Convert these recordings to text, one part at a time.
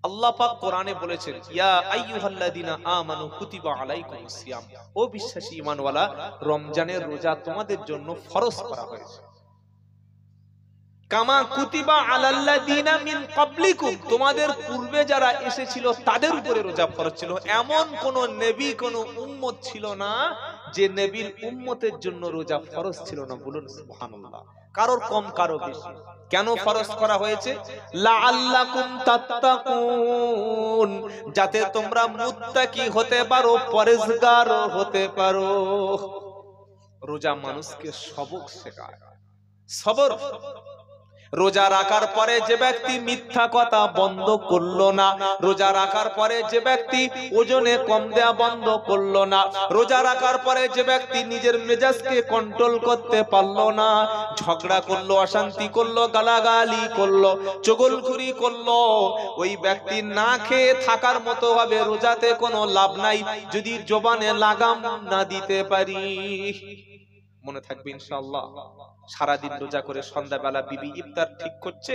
আল্লাহ পাক কোরআনে বলেছেন, ইয়া আইয়ুহাল্লাযিনা আমানু কুতিবা আলাইকুমুস সিয়াম, ও বিশ্বাসী ঈমানওয়ালা, রমজানের রোজা তোমাদের জন্য ফরজ করা হয়েছে। কামা কুতিবা আলাল্লাযিনা মিন ক্বাবলিকুম, তোমাদের পূর্বে যারা এসেছিল তাদের উপরে রোজা ফরজ ছিল। এমন কোন নবী, কোন উম্মত ছিল না যে নবীর উম্মতের জন্য রোজা ফরজ ছিল না। বলুন সুবহানাল্লাহ। কারোর কম কারো বেশি। কেন ফরজ করা হয়েছে? লাআল্লাকুম তাত্তাকুন, যাতে তোমরা মুত্তাকি হতে পারো, পরেজগার হতে পারো। রোজা মানুষকে সবক শেখায়, সবর। রোজা রাখার পরে যে ব্যক্তি মিথ্যা কথা বন্ধ করলো না, রোজা রাখার পরে যে ব্যক্তি ওজনে কম দেয়া বন্ধ করলো না, রোজা রাখার পরে যে ব্যক্তি নিজের মেজাজকে কন্ট্রোল করতে পারলো না, ঝগড়া করলো, অশান্তি করলো, গালাগালি করলো, চগলখুরি করলো, ওই ব্যক্তি না খেয়ে থাকার মতো হবে। রোজাতে কোনো লাভ নাই যদি জবানে লাগাম না দিতে পারি। মনে থাকবে ইনশাআল্লাহ। সারাদিন রোজা করে সন্ধ্যাবেলা বিবি ইফতার ঠিক করছে,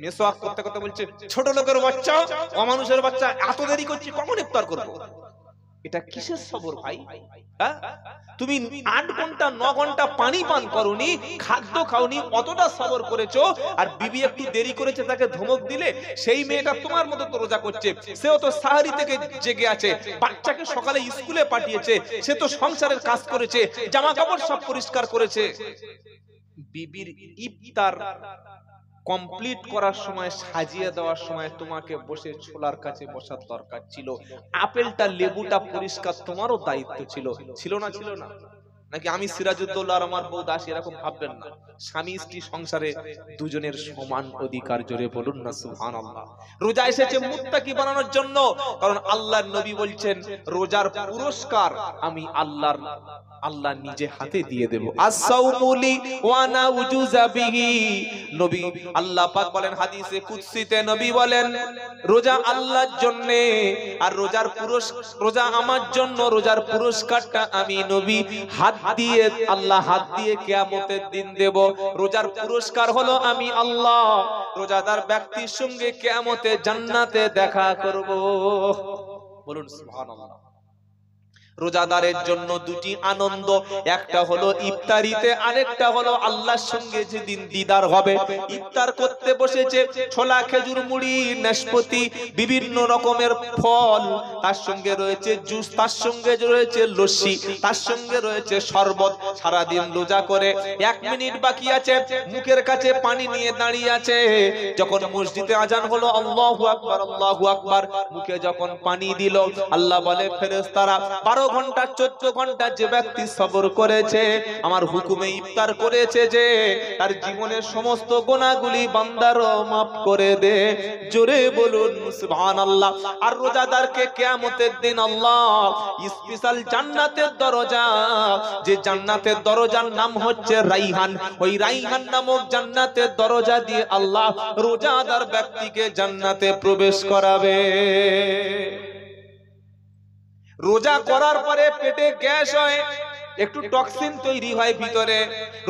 মেসওয়াক করতে করতে বলছে, ছোট লোকের বাচ্চা, অমানুষের বাচ্চা, এত দেরি করছি, কখন ইফতার করবো? এটা কিসের সবর ভাই? তুমি 8 ঘন্টা 9 ঘন্টা পানি পান করোনি, খাদ্য খাওনি, অতটা সবর করেছো, আর বিবি একটু দেরি করেছে তাকে ধমক দিলে, সেই মেয়েটা তোমার মতো তো রোজা করছে, সেও তো সাহারি থেকে জেগে আছে, বাচ্চাকে সকালে স্কুলে পাঠিয়েছে, সে তো সংসারের কাজ করেছে, জামা কাপড় সব পরিষ্কার করেছে। বিবির ইফতার কমপ্লিট করার সময়, সাজিয়ে দেওয়ার সময় তোমাকে বসে ছোলার কাছে বসার দরকার ছিল। আপেলটা লেবুটা পরিষ্কার তোমারও দায়িত্ব ছিল। ছিল না? ছিল না? নাকি আমি সিরাজউদ্দৌলা আর আমার বউ দাস এরকম ভাববেন না। স্বামী স্ত্রী সংসারে দুজনের সমান অধিকার। জোরে বলুন না সুবহানাল্লাহ। রোজা এসেছে মুত্তাকি বানানোর জন্য, কারণ আল্লাহর নবী বলছেন রোজার পুরস্কার আমি আল্লাহ নিজে হাতে দিয়ে দেব। as-সাওমুলি ওয়া আনা উজুযা বিহি। নবী আল্লাহ পাক বলেন হাদিসে কুদসিতে, নবী বলেন রোজা আল্লাহর জন্য, আর রোজা আমার জন্য, রোজার পুরস্কারটা আমি নবী আল্লাহ হাত দিয়ে কিয়ামতের দিন দেব। রোজার পুরস্কার হলো আমি আল্লাহ রোজাদার ব্যক্তির সঙ্গে কিয়ামতে জান্নাতে দেখা করব। বলুন সুবহানাল্লাহ। রোজাদারের জন্য দুটি আনন্দ, একটা হলো ইফতারিতে, আরেকটা হলো আল্লাহর সঙ্গে যেদিন দিদার হবে। ইফতার করতে বসেছে, ছোলা, খেজুর, মুড়ি, নাশপাতি, বিভিন্ন রকমের ফল, তার সঙ্গে রয়েছে জুস, তার সঙ্গে রয়েছে লস্যি, তার সঙ্গে রয়েছে শরবত। সারাদিন রোজা করে 1 মিনিট বাকি আছে, মুখের কাছে পানি নিয়ে দাঁড়িয়ে আছে। যখন মসজিদে আজান হলো, আল্লাহু আকবার, আল্লাহু আকবার, মুখে যখন পানি দিল, আল্লাহ বলে ফেরেশতারা 12 ঘন্টা 14 ঘন্টা যে ব্যক্তি সবর করেছে, আমার হুকুমে ইফতার করেছে, যে তার জীবনের সমস্ত গুনাহগুলি বান্দারও maaf করে দে। জোরে বলুন সুবহানাল্লাহ। আর রোজাদারকে কিয়ামতের দিন আল্লাহ স্পেশাল জান্নাতের দরজা, যে জান্নাতের দরজার নাম হচ্ছে রাইহান, ওই রাইহান নামক জান্নাতের দরজা দিয়ে আল্লাহ রোজাদার ব্যক্তিকে জান্নাতে প্রবেশ করাবে। রোজা করার পরে পেটে গ্যাস হয়, একটু টক্সিন তৈরি হয় ভিতরে।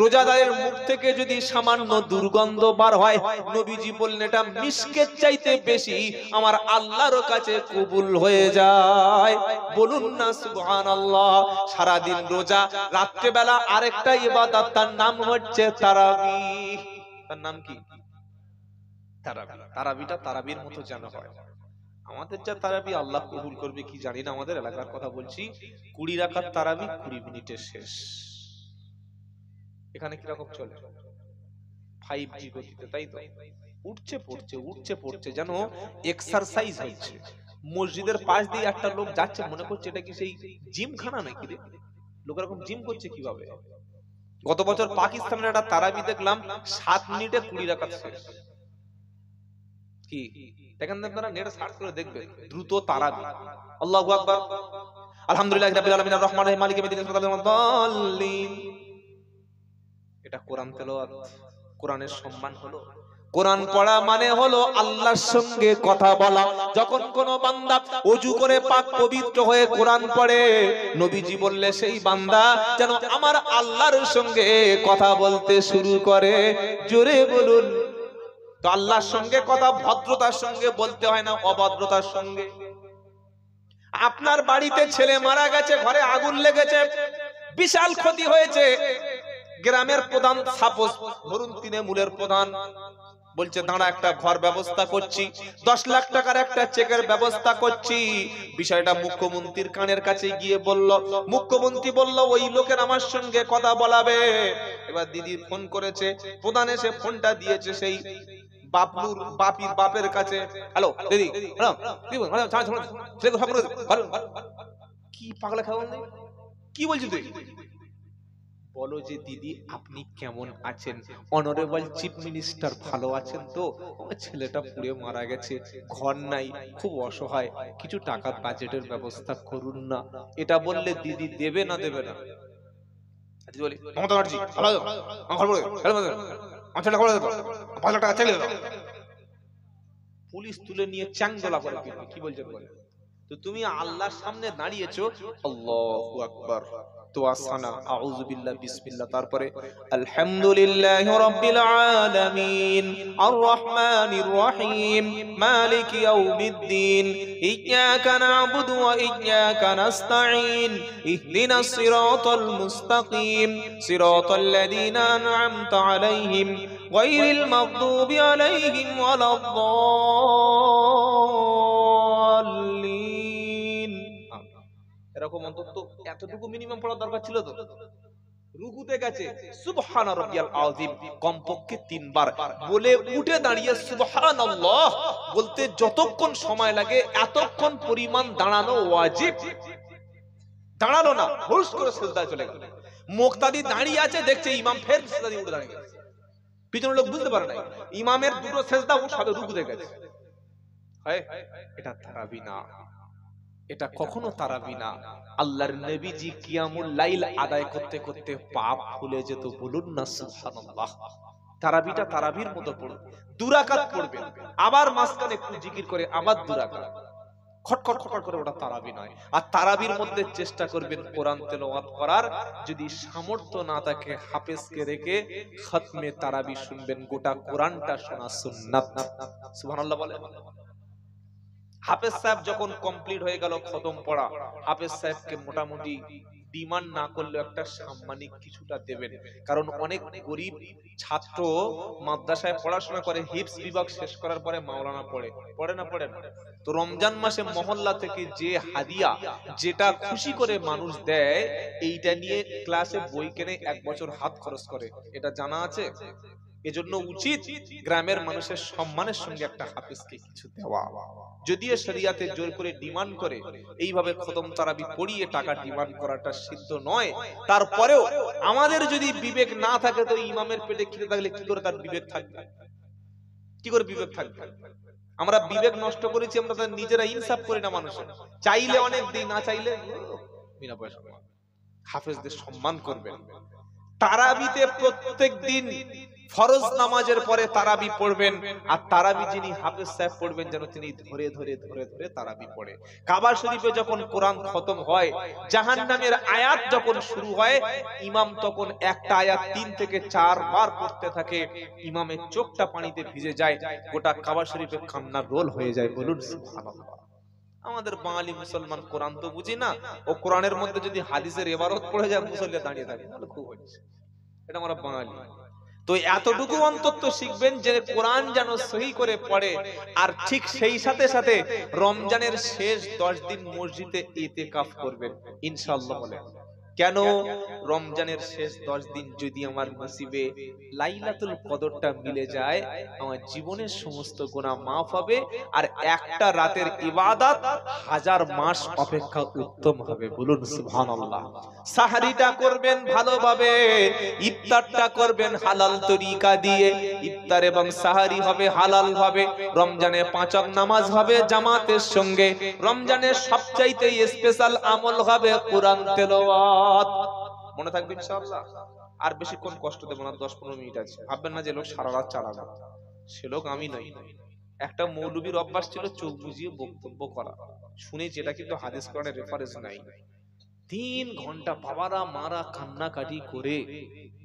রোজাদারের মুখ থেকে যদি সামান্য দুর্গন্ধ বার হয়, নবীজি বললেন এটা মিশকের চাইতে বেশি আমার আল্লাহর কাছে কবুল হয়ে যায়। বলুন না সুবহানাল্লাহ। সারাদিন রোজা, রাত্রে বেলা আরেকটা ইবাদত, তার নাম হচ্ছে তারাবিহ। তার নাম কি? তারাবিহ। তারাবিটা তারাবির মতো যেন হয়। আমাদের যা তারাবি আল্লাহ কবুল করবে কি জানি না, আমাদের এলাকার কথা বলছি, 20 রাকাত তারাবি 20 মিনিটে শেষ। এখানে কিরকম চলে? 5G গতিতে, তাই তো? উঠছে পড়ছে যেন এক্সারসাইজ হচ্ছে। মসজিদের পাশ দিয়ে একটা লোক যাচ্ছে, মনে করছে এটা কি সেই জিমখানা নাকি রে, লোক এরকম জিম করছে কিভাবে। গত বছর পাকিস্তানের একটা তারাবি দেখলাম 7 মিনিটে 20 রাকাত শেষ। কি দেখেন, আপনারা নেটে সার্চ করে দেখবেন দ্রুত তারাবি। আল্লাহু আকবার, আলহামদুলিল্লাহি রাব্বিল আলামিন, আর রহমানির রহিম, মালিকি ইয়াউমিদ্দিন। এটা কোরআন তেলাওয়াত, কোরআনের সম্মান হলো। কোরআন পড়া মানে হলো আল্লাহর সঙ্গে কথা বলা। যখন কোন বান্দা ওযু করে পাক পবিত্র হয়ে কোরআন পড়ে, নবীজি বললে সেই বান্দা যেন আমার আল্লাহর সঙ্গে কথা বলতে শুরু করে। জোরে বলুন তো আল্লাহর সঙ্গে কথা ভদ্রতার সঙ্গে বলতে হয় না অভদ্রতার সঙ্গে। আপনার বাড়িতে ছেলে মারা গেছে, ঘরে আগুন লেগেছে, বিশাল ক্ষতি হয়েছে, গ্রামের প্রধান, সাপোজ ধরুন তৃণমূলের প্রধান, বলছে দাঁড়া একটা ঘর ব্যবস্থা করছি, 10 লাখ টাকার একটা চেকের ব্যবস্থা করছি। বিষয়টা মুখ্যমন্ত্রীর কানের কাছে গিয়ে বলল, মুখ্যমন্ত্রী বলল ওই লোকের আমার সঙ্গে কথা বলাবে। এবার দিদি ফোন করেছে, প্রধান এসে ফোনটা দিয়েছে সেই বাপলুর বাপের কাছে। হ্যালো দিদি, কি পাগলা খাওয়া নেই, কি বলছিস তুই? বলো যে দিদি আপনি কেমন আছেন, অনারেবল চিফ মিনিস্টার ভালো আছেন তো? ছেলেটা পুড়ে মারা গেছে, ঘর নাই, খুব অসহায়, কিছু টাকা বাজেটের ব্যবস্থা করুন না। এটা বললে দিদি দেবে না দেবে না? দিদি বলি মমতা ব্যানার্জি ভালো আছো, আমার ঘর পড়ে পুলিশ তুলে নিয়ে চ্যাংদোলা করে কি বলছেন বলে। তো তুমি আল্লাহর সামনে দাঁড়িয়েছো, আল্লাহু আকবার, তো আসানা আউযু বিল্লাহ বিসমিল্লাহ, তারপরে আলহামদুলিল্লাহি রাব্বিল আলামিন আর রহমানির রহিম মালিক ইয়াউমিদ্দিন ইয়াকা না'বুদু ওয়া ইয়াকা নাস্তাঈন ইহদিনাস সিরাতাল মুস্তাকিম সিরাতাল লাযিনা আন'আমতা আলাইহিম গায়রিল মাগদুবি আলাইহিম ওয়ালাদ-দাল্লিন। এরকম অন্তত এতটুকু মিনিমাম পড়ার দরকার ছিল তো। রুকুতে গেছে সুবহান রাব্বিয়াল আযীম কমপক্ষে 3 বার বলে উঠে দাঁড়িয়ে সুবহানাল্লাহ বলতে যতক্ষণ সময় লাগে এতক্ষণ পরিমাণ দাঁড়ানো ওয়াজিব। দাঁড়ালো না, হুশ করে সিজদায় চলে গেল। মুক্তাদি দাঁড়িয়ে আছে, দেখছে ইমাম ফের সিজদা দিয়ে উঠে দাঁড়িয়ে গেছে। পিছনের লোক বুঝতে পারে না ইমামের দুটো সিজদা ও সাথে রুকুতে গেছে। হয় এটা তারাবি না, এটা কখনো তারাবি না। আল্লাহর নবীজি কিয়ামুল লাইল আদায় করতে করতে পাপ ভুলে যেত, বলুন না সুবহানাল্লাহ। তারাবিটা তারাবির মতো পড়ুন, 2 রাকাত পড়বেন, আবার মাঝখানে একটু জিকির করে আবার 2 রাকাত, খটখট খটখট করে, ওটা তারাবি নয়। আর তারাবির মধ্যে চেষ্টা করবেন কোরআন তেলাওয়াত করার, যদি সামর্থ্য না থাকে হাফেজকে রেখে খতমে তারাবি শুনবেন, গোটা কোরআনটা শোনা সুন্নাত। সুবহানাল্লাহ বলেন। হাফেজ সাহেব যখন কমপ্লিট হয়ে গেল খতম পড়া, হাফেজ সাহেবকে মোটামুটি ডিমান্ড না করলেও একটা সাম্মানিক কিছুটা দেবেন, কারণ অনেক গরিব ছাত্র মাদ্রাসায় পড়াশোনা করে, হিফজ বিভাগ শেষ করার পরে মাওলানা পড়ে না। তো রমজান মাসে মহল্লা থেকে যে হাদিয়া যেটা খুশি করে মানুষ দেয়, এইটা নিয়ে ক্লাসে বই কিনে 1 বছর হাত খরচ করে, এটা জানা আছে? এজন্য উচিত গ্রামের মানুষের সম্মানের সঙ্গে একটা হাফেজকে কিছু দেওয়া। যদিও শরিয়াতে জোর করে ডিমান্ড করে, এইভাবে খতম তারাবি পড়িয়ে টাকা ডিমান্ড করাটা সিদ্ধ নয়। তারপরেও আমাদের যদি বিবেক না থাকে, তো ইমামের পেটে খিদে থাকলে কি করে তার বিবেক থাকবে? কি করে বিবেক থাকবে? আমরা বিবেক নষ্ট করেছি, আমরা তার নিজেরা ইনসাফ করি না। মানুষের চাইলে অনেক দিই, না চাইলে বিনা পয়সা। হাফেজদের সম্মান করবেন। তারাবিতে প্রত্যেক দিন ফরজ নামাজের পরে তারাবি পড়বেন, আর তারাবি যিনি হাফেজ সাহেব পড়বেন যেন তিনি ধরে ধরে ধরে ধরে তারাবি পড়ে। কাবা শরীফে যখন কোরআন খতম হয়, জাহান্নামের আয়াত যখন শুরু হয়, ইমাম তখন একটা আয়াত 3 থেকে 4 বার পড়তে থাকে, ইমামের চোখটা পানিতে ভিজে যায়, গোটা কাবা শরীফে কান্নার রোল হয়ে যায়, বলুন সুবহানাল্লাহ। আমাদের বাঙালি মুসলমান কোরআন তো বুঝি না, ও কোরআনের মধ্যে যদি হাদিসের ইবারত পড়ে যায় মুসল্লি দাঁড়িয়ে থাকে, তাহলে খুব হয়েছে। এটা আমরা বাঙালি। তো এতটুকু অন্তত শিখবেন যে কোরআন যেন সহি করে পড়ে। আর ঠিক সেই সাথে সাথে রমজানের শেষ 10 দিন মসজিদে ইতিকাফ করবেন ইনশাআল্লাহ। বলেন কেন? রমজানের শেষ 10 দিন যদি আমার নসিবে লাইলাতুল কদরটা মিলে যায়, আমার জীবনের সমস্ত গুনাহ মাফ হবে, আর একটা রাতের ইবাদত 1000 মাস অপেক্ষা উত্তম হবে, বলুন সুবহানাল্লাহ। সাহরিটা করবেন ভালোভাবে, ইফতারটা করবেন হালাল তরিকা দিয়ে, ইফতার এবং সাহরি হবে হালাল ভাবে। রমজানে 5 ওয়াক্ত নামাজ হবে জামাতের সঙ্গে। রমজানের সবচাইতে স্পেশাল আমল হবে কোরআন তেলাওয়াত। মনে থাকবে ইনশাআল্লাহ। আর বেশিক্ষণ কষ্ট দেব না, 10-15 মিনিট আছে। ভাববেন না যে লোক সারা রাত চালাবে, সে লোক আমি নই। একটা মৌলবীর অভ্যাস ছিল চোখ বুজিয়ে বক্তব্য করা, শুনেছি, এটা কিন্তু হাদিস কোরআনের রেফারেন্স নাই। 3 ঘন্টা বাবারা মারা কান্নাকাটি করে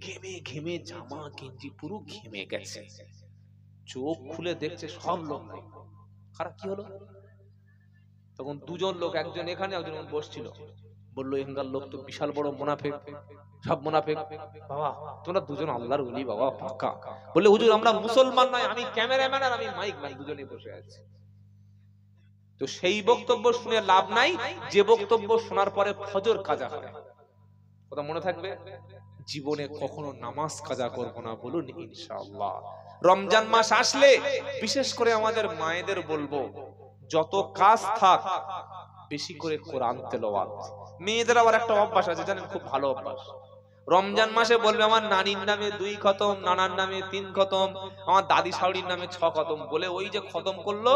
ঘেমে ঘেমে জামা গেঞ্জি পুরো ঘেমে গেছে। চোখ খুলে দেখছে সব লোক নাই। খারাপ কি হলো? তখন দুজন লোক, একজন এখানে একজন বসছিল, বললো এখানকার লোক তো বিশাল বড় মুনাফিক, সব মুনাফিক। বাবা তোমরা দুজন আল্লাহর ওলি বাবা পাক্কা। বললে হুজুর আমরা মুসলমান নয়, আমি ক্যামেরাম্যান আর আমি মাইক ম্যান, দুজনেই বসে আছি। তো সেই বক্তব্য শুনে লাভ নাই যে বক্তব্য শোনার পরে ফজর কাজা হয়। কথা মনে থাকবে, জীবনে কখনো নামাজ কাজা করব না, বলুন ইনশাআল্লাহ। রমজান মাস আসলে বিশেষ করে আমাদের মায়েদের বলবো, যত কাজ থাক বেশি করে কোরআন তেলাওয়াত। মেয়েদের আবার একটা অভ্যাস আছে জানেন, খুব ভালো অভ্যাস। রমজান মাসে বলবে আমার নানির নামে 2 খতম, নানার নামে 3 খতম, আমার দাদি শাশুড়ির নামে 6 খতম, বলে ওই যে খতম করলো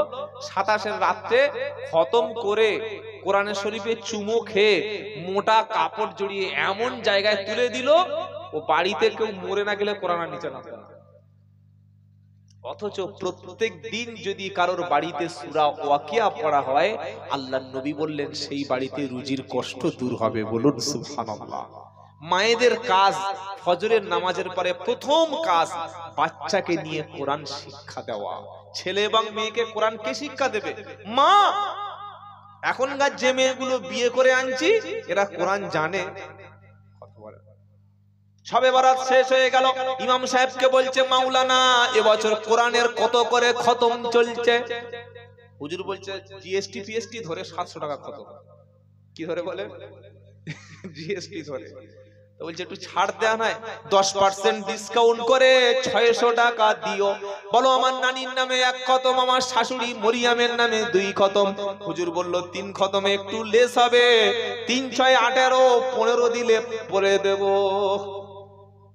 27-এর রাত্রে খতম করে কোরআনে শরীফে চুমো খেয়ে মোটা কাপড় জড়িয়ে এমন জায়গায় তুলে দিল ও বাড়িতে কেউ মরে না গেলে কোরআন নিচে নামবে না। অথচ প্রত্যেক দিন যদি কারোর বাড়িতে সূরা ওয়াকিয়া পড়া হয়, আল্লাহর নবী বললেন সেই বাড়িতে রুজির কষ্ট দূর হবে, বলুন সুবহানাল্লাহ। মায়েদের কাজ, ফজরের নামাজের পরে প্রথম কাজ বাচ্চাকে নিয়ে কোরআন শিক্ষা দেওয়া। ছেলে এবং মেয়েকে কোরআন কে শিক্ষা দেবে? মা। এখনকার যে মেয়েগুলো বিয়ে করে আনছি এরা কোরআন জানে? সবে বরাত শেষ হয়ে গেল, ইমাম সাহেবকে বলছে মাওলানা এবছর কোরআনের কত করে খতম চলছে? হুজুর বলছে জিএসটি পিএসটি ধরে 700 টাকা খতম। কি ধরে বলে? জিএসটি ধরে। তো বলছে একটু ছাড় দেয়া নাই, 10% ডিসকাউন্ট করে 600 টাকা দিও। বলো আমার নানির নামে 1 খতম, আমার শাশুড়ি মরিয়ামের নামে 2 খতম। হুজুর বলল 3 খতমে একটু লেস হবে, 3 6 18, 15 দিলে পরে দেব।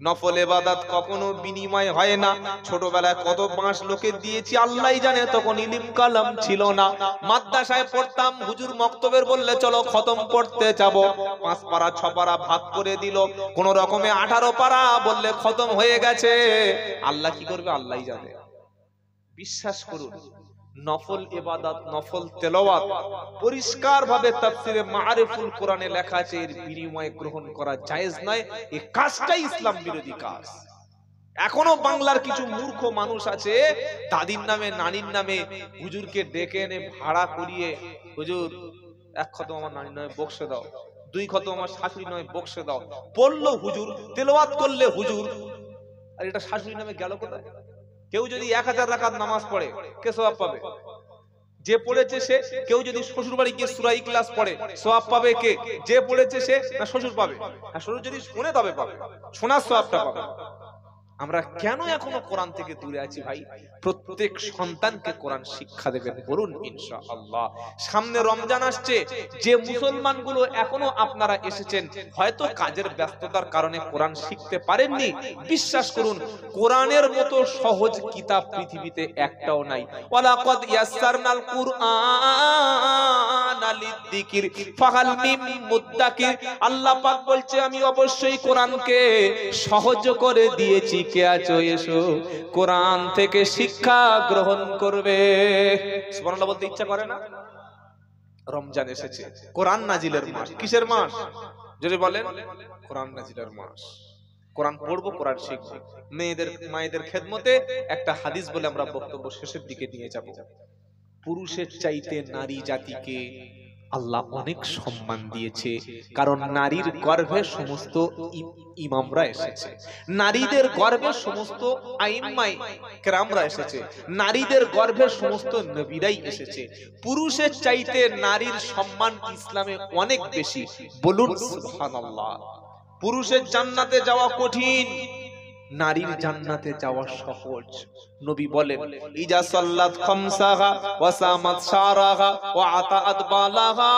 নফল ইবাদত কখনো বিনিময় হয় না। ছোটবেলায় কত বাঁশ লোকে দিয়েছি আল্লাহই জানে, তখন ইলম কালাম ছিল না। মাদ্রাসায় পড়তাম, হুজুর মক্তবের বললে চলো খতম পড়তে যাব, 5 পারা 6 পারা ভাগ করে দিল, কোন রকমে 18 পারা বললে খতম হয়ে গেছে। আল্লাহ কি করবে আল্লাহই জানে। বিশ্বাস করুন, নফল ইবাদত, নফল তেলাওয়াত পরিষ্কার ভাবে তাফসীরে মাআরিফুল কোরআনে লেখা আছে, এর বিনিময় গ্রহণ করা জায়েজ নয়। এই কাজটাই ইসলাম বিরোধী কাজ। এখনো বাংলার কিছু মূর্খ মানুষ আছে, দাদির নামে নানির নামে হুজুরকে ডেকে এনে ভাড়া করিয়ে, হুজুর 1 খতম আমার নানির নামে বক্সে দাও, 2 খতম আমার শাশুড়ির নামে বক্সে দাও। পড়লো হুজুর, তেলাওয়াত করলে হুজুর, আর এটা শাশুড়ির নামে গেল কোথায়? কেউ যদি 1000 রাকাত নামাজ পড়ে কে সওয়াব পাবে? যে পড়েছে সে। কেউ যদি শ্বশুর বাড়ি গিয়ে সূরা ইখলাস পড়ে সওয়াব পাবে কে? যে পড়েছে সে না শ্বশুর পাবে? আর শ্বশুর যদি শুনে তবে পাবে, শোনার সওয়াবটা পাবে। আমরা কেন এখনো কোরআন থেকে দূরে আছি ভাই? প্রত্যেক সন্তানকে কোরআন শিক্ষা দেবেন, বলুন ইনশাআল্লাহ। সামনে রমজান আসছে, যে মুসলমানগুলো এখনো আপনারা এসেছেন হয়তো কাজের ব্যস্ততার কারণে কোরআন শিখতে পারেননি, বিশ্বাস করুন কোরআনের মতো সহজ কিতাব পৃথিবীতে একটাও নাই। ওয়ালাকাদ ইয়াসসারনাল কুরআনা লিযিকির ফাহাল মিন মুদ্দাকির। আল্লাহ পাক বলছে আমি অবশ্যই কোরআনকে সহজ করে দিয়েছি, কে আছো এসো কোরআন থেকে শিক্ষা গ্রহণ করবে। সুবহানাল্লাহ বলতে ইচ্ছা করে না? রমজান এসেছে, কোরআন নাজিলের মাস। কিসের মাস? যদি বলেন কোরআন নাজিলের মাস। কোরআন পড়বো, কোরআন শিখবো। মেয়েদের মায়েদের খেদমতে একটা হাদিস বলে আমরা বক্তব্য শেষের দিকে নিয়ে যাব। পুরুষের চাইতে নারী জাতিকে আল্লাহ অনেক সম্মান দিয়েছে, কারণ নারীর গর্ভে সমস্ত ইমামরা এসেছে, নারীদের গর্ভে সমস্ত আইম্মায়ে কেরামরা এসেছে, নারীদের গর্ভে সমস্ত নবীরাই এসেছে। পুরুষের চাইতে নারীর সম্মান ইসলামে অনেক বেশি, বলুন সুবহানাল্লাহ। পুরুষের জান্নাতে যাওয়া কঠিন, নারীর জান্নাতে যাওয়া সহজ। নবী বলেন ইজা সাল্লাত খামসাহা ওয়া সামাত শারাহা ওয়া আতাআত বালাহা।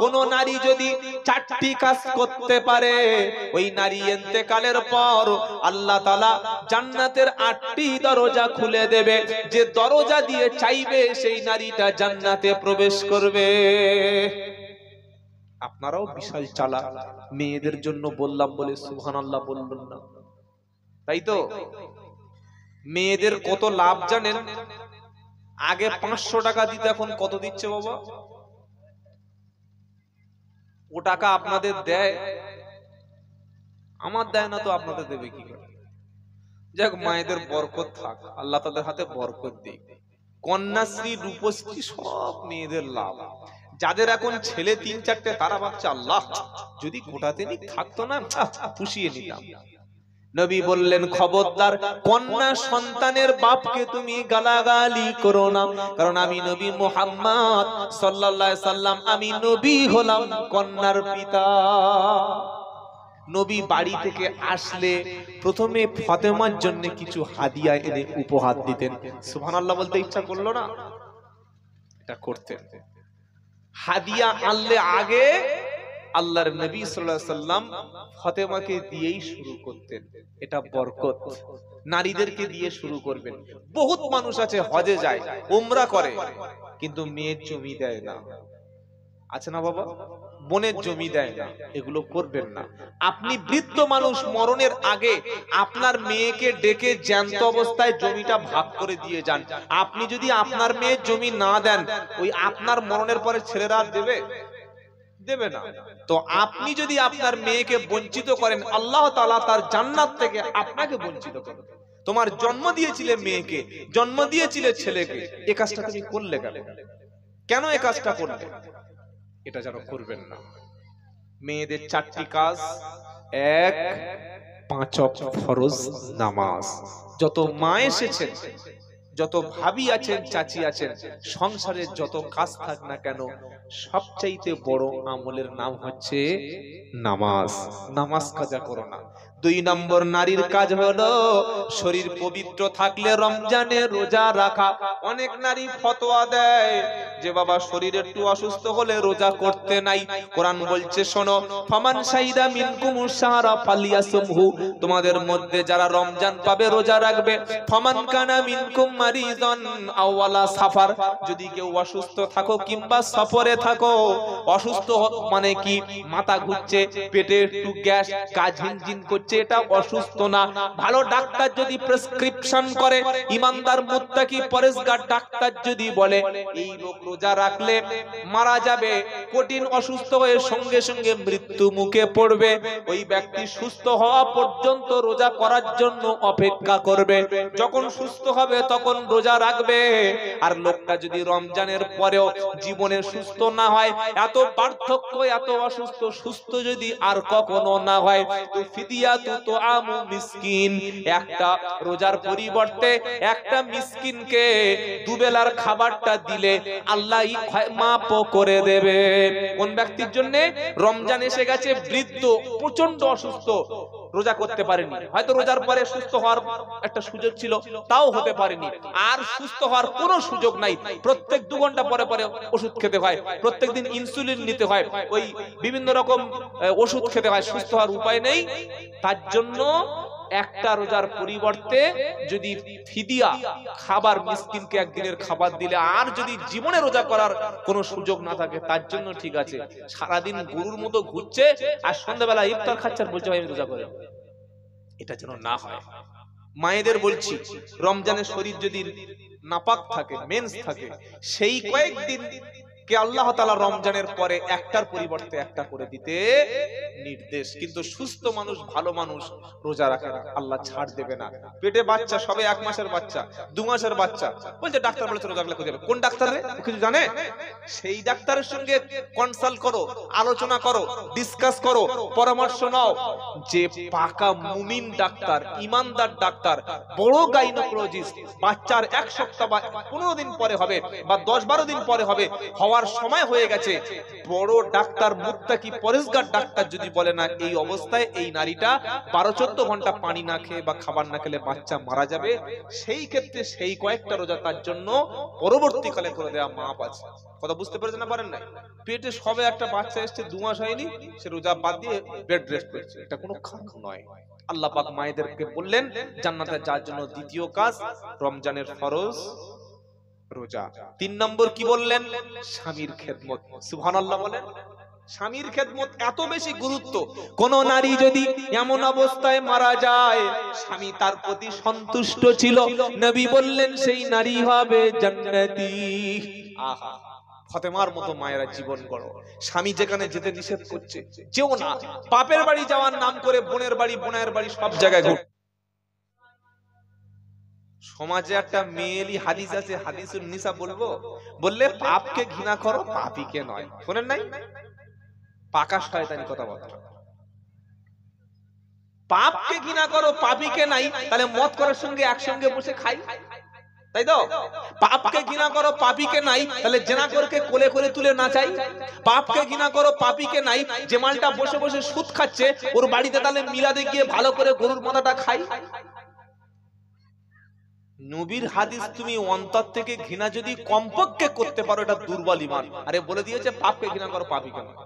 কোন নারী যদি 4টি কাজ করতে পারে, ওই নারী ইন্তেকালের পর আল্লাহ তাআলা জান্নাতের 8টি দরজা খুলে দেবে। যে দরজা দিয়ে চাইবে সেই নারীটা জান্নাতে প্রবেশ করবে। আপনারাও বিশাল চালাক, মেয়েদের জন্য বললাম বলে সুবহানাল্লাহ বললেন না, তাই তো? মেয়েদের কত লাভ জানেন? আগে 500 টাকা দিতে এখন কত দিচ্ছে বাবা? ও টাকা আপনাদের দেয়? আমার দেয় না তো আপনাদের দেবে কি করে? যাক, মায়েদের বরকত থাক, আল্লাহ তাদের হাতে বরকত দিক। কন্যাশ্রী, রূপশ্রী সব মেয়েদের লাভ। যাদের এখন ছেলে 3-4টে তারা ভাবছে আল্লাহ যদি গোটা দিনই থাকতো না পুষিয়ে নিতাম। নবী বললেন খবরদার কন্যা সন্তানের বাপকে তুমি গালাগালি করো না, কারণ আমি নবী মুহাম্মদ সাল্লাল্লাহু আলাইহি সাল্লাম, আমি নবী হলাম কন্যার পিতা। নবী বাড়ি থেকে আসলে প্রথমে ফাতেমার জন্য কিছু হাদিয়া এনে উপহার দিতেন। সুবহানাল্লাহ বলতে ইচ্ছা করলো না? এটা করতেন। হাদিয়া আনলে আগে আল্লাহর নবী সাল্লাল্লাহু আলাইহি সাল্লাম ফাতেমাকে দিয়েই শুরু করতেন। এটা বরকত। নারীদেরকে দিয়ে শুরু করবেন। বহুত মানুষ আছে হজে যায়, উমরা করে, কিন্তু মেয়ের জমি দেয় না। আছে না বাবা? বোনের জমি দেয় না। এগুলো করবেন না। আপনি বৃদ্ধ মানুষ, মরণের আগে আপনার মেয়েকে ডেকে জ্যান্ত অবস্থায় জমিটা ভাগ করে দিয়ে যান। আপনি যদি আপনার মেয়ের জমি না দেন, ওই আপনার মরণের পরে ছেলেরা দেবে? দেবে না। তো আপনি যদি আপনার মেয়েকে বঞ্চিত করেন, আল্লাহ তাআলা তার জান্নাত থেকে আপনাকে বঞ্চিত করবে। তোমার জন্ম দিয়েছিলে মেয়েকে, জন্ম দিয়েছিলে ছেলেকে, এই কাজটা তুমি করলে কেন? কেন এই কাজটা করলে? এটা যেন করবেন না। মেয়েদের 4টি কাজ। 1, 5 ওয়াক্ত ফরজ নামাজ। যত মা এসেছেন, যত ভাবি আছেন, চাচি আছেন, সংসারের যত কাজ থাক না কেন, সবচাইতে বড় আমলের নাম হচ্ছে নামাজ। নামাজ কাজা করো না। 2 নম্বর নারীর কাজ হলো শরীর পবিত্র থাকলে রমজানে রোজা রাখা। অনেক নারী ফতোয়া দেয় যে বাবা শরীর একটু অসুস্থ হলে রোজা করতে নাই। কোরআন বলছে শোনো, ফামান শাহিদা মিনকুমুশ শাহরা ফালিয়াসুমহু, তোমাদের মধ্যে যারা রমজান পাবে রোজা রাখবে। ফামান কানা মিনকুম মারিজান আও আলা সাফার, যদি কেউ অসুস্থ থাকো কিংবা সফরে থাকো। অসুস্থ মানে কি? মাথা ঘুরছে, পেটে একটু গ্যাস, কাজ হিনজিন করছে, এটা অসুস্থ না। ভালো ডাক্তার যদি প্রেসক্রিপশন করে, ইমানদার মুত্তাকি পরেজগার ডাক্তার যদি বলে এই লোক রোজা রাখলে মারা যাবে, কঠিন অসুস্থ হয়ে সঙ্গে সঙ্গে মৃত্যু মুখে পড়বে, ওই ব্যক্তি সুস্থ হওয়া পর্যন্ত রোজা করার জন্য অপেক্ষা করবে। যখন সুস্থ হবে তখন রোজা রাখবে। আর লোকটা যদি রমজানের পরেও জীবনে সুস্থ না হয়, এত পার্থক্য, এত অসুস্থ, সুস্থ যদি আর কখনো না হয়, তো ফিদিয়াতু তুআমু মিসকিন, একটা রোজার পরিবর্তে একটা মিসকিনকে দুবেলার খাবারটা দিলে আল্লাহ মাফ করে দেবে। কোন ব্যক্তির জন্য? রমজান এসে গেছে, বৃদ্ধ, প্রচন্ড অসুস্থ, রোজা করতে পারেনি, হয়তো রোজার পরে সুস্থ হওয়ার একটা সুযোগ ছিল, তাও হতে পারেনি, আর সুস্থ হওয়ার কোনো সুযোগ নাই। প্রত্যেক 2 ঘন্টা পরে পরে ওষুধ খেতে হয়, প্রত্যেকদিন ইনসুলিন নিতে হয়, ওই বিভিন্ন রকম ওষুধ খেতে হয়, সুস্থ হওয়ার উপায় নেই। তার জন্য একটা রোজার পরিবর্তে যদি ফিদিয়া খাবার, মিসকিনকে একদিনের খাবার দিলে, আর যদি জীবনে রোজা করার কোনো সুযোগ না থাকে, তার জন্য ঠিক আছে। সারাদিন গরুর মতো ঘুরছে আর সন্ধ্যাবেলা ইফতার খাচ্ছে আর বলছে ভাই আমি রোজা করে, এটা যেন না হয়। মায়েদের বলছি, রমজানের শরীর যদি নাপাক থাকে, মেন্স থাকে, সেই কয়েকদিন কে আল্লাহ তাআলা রমজানের পরে একটার পরিবর্তে একটা করে দিতে নির্দেশ। কিন্তু সুস্থ মানুষ, ভালো মানুষ রোজা রাখে না, আল্লাহ ছাড় দেবে না। পেটে বাচ্চা, সবে 1 মাসের বাচ্চা, 2 মাসের বাচ্চা, বলছে ডাক্তার বলেছে রোজা রাখলে যাবে। কোন ডাক্তার রে? কিছু জানে? সেই ডাক্তারের সঙ্গে কনসাল্ট করো, আলোচনা করো, ডিসকাস করো, পরামর্শ নাও। যে পাকা মুমিন ডাক্তার, ইমানদার ডাক্তার, বড় গাইনোকোলজিস্ট, বাচ্চার 1 সপ্তাহ বা 15 দিন পরে হবে বা 10-12 দিন পরে হবে, হওয়ার সময় হয়ে গেছে, বড় ডাক্তার, মুত্তাকি পরেজগার ডাক্তার যদি বলে না এই অবস্থায় এই নারীটা 12-14 ঘন্টা পানি না খেয়ে বা খাবার না খেলে বাচ্চা মারা যাবে, সেই ক্ষেত্রে সেই কয়েকটা রোজা তার জন্য পরবর্তীকালে করে দেওয়া মাপ আছে। কথা বুঝতে পেরেছেন না পারেন না? পেটে সবে একটা বাচ্চা এসেছে, 2 মাস হয়নি, সে রোজা বাদ দিয়ে বেড রেস্ট করছে, এটা কোনো খারাপ নয়। আল্লাহ পাক মায়েদেরকে বললেন জান্নাতে যাওয়ার জন্য দ্বিতীয় কাজ রমজানের ফরজ রোজা। 3 নম্বর কি বললেন? স্বামীর খেদমত। সুবহানাল্লাহ বলেন। স্বামীর খেদমত এত বেশি গুরুত্ব। কোন নারী যদি এমন অবস্থায় মারা যায়, স্বামী তার প্রতি সন্তুষ্ট ছিল, নবী বললেন সেই নারী হবে জান্নাতি। আহা, ফাতেমার মতো মায়েরা জীবন গড়ো। স্বামী যেখানে যেতে নিষেধ করছে যেও না। বাপের বাড়ি যাওয়ার নাম করে বোনের বাড়ি, বোনের বাড়ি, সব জায়গায় ঘুর। সমাজে একটা মেয়েলি হাদিস আছে, হাদিসুন নিসা বলবো, বললে পাপকে ঘৃণা করো পাপীকে নয়। শোনেন নাই? পাকা শয়তানি কথাবার্তা। পাপকে ঘৃণা করো পাপীকে নাই, তাহলে মদ করার সঙ্গে একসঙ্গে বসে খাই, তাই তো? পাপকে ঘৃণা করো পাপীকে নাই, তাহলে জেনাকরকে কোলে করে তুলে নাচাই। পাপকে ঘৃণা করো পাপীকে নাই, যে মালটা বসে বসে সুদ খাচ্ছে ওর বাড়িতে তাহলে মিলাদে গিয়ে ভালো করে গরুর মাথাটা খাই। নবীর হাদিস তুমি অন্তর থেকে ঘৃণা যদি কমপক্ষে করতে পারো, এটা দুর্বল ঈমান। আরে বলে দিয়েছে পাপকে ঘৃণা করো পাপীকে নয়।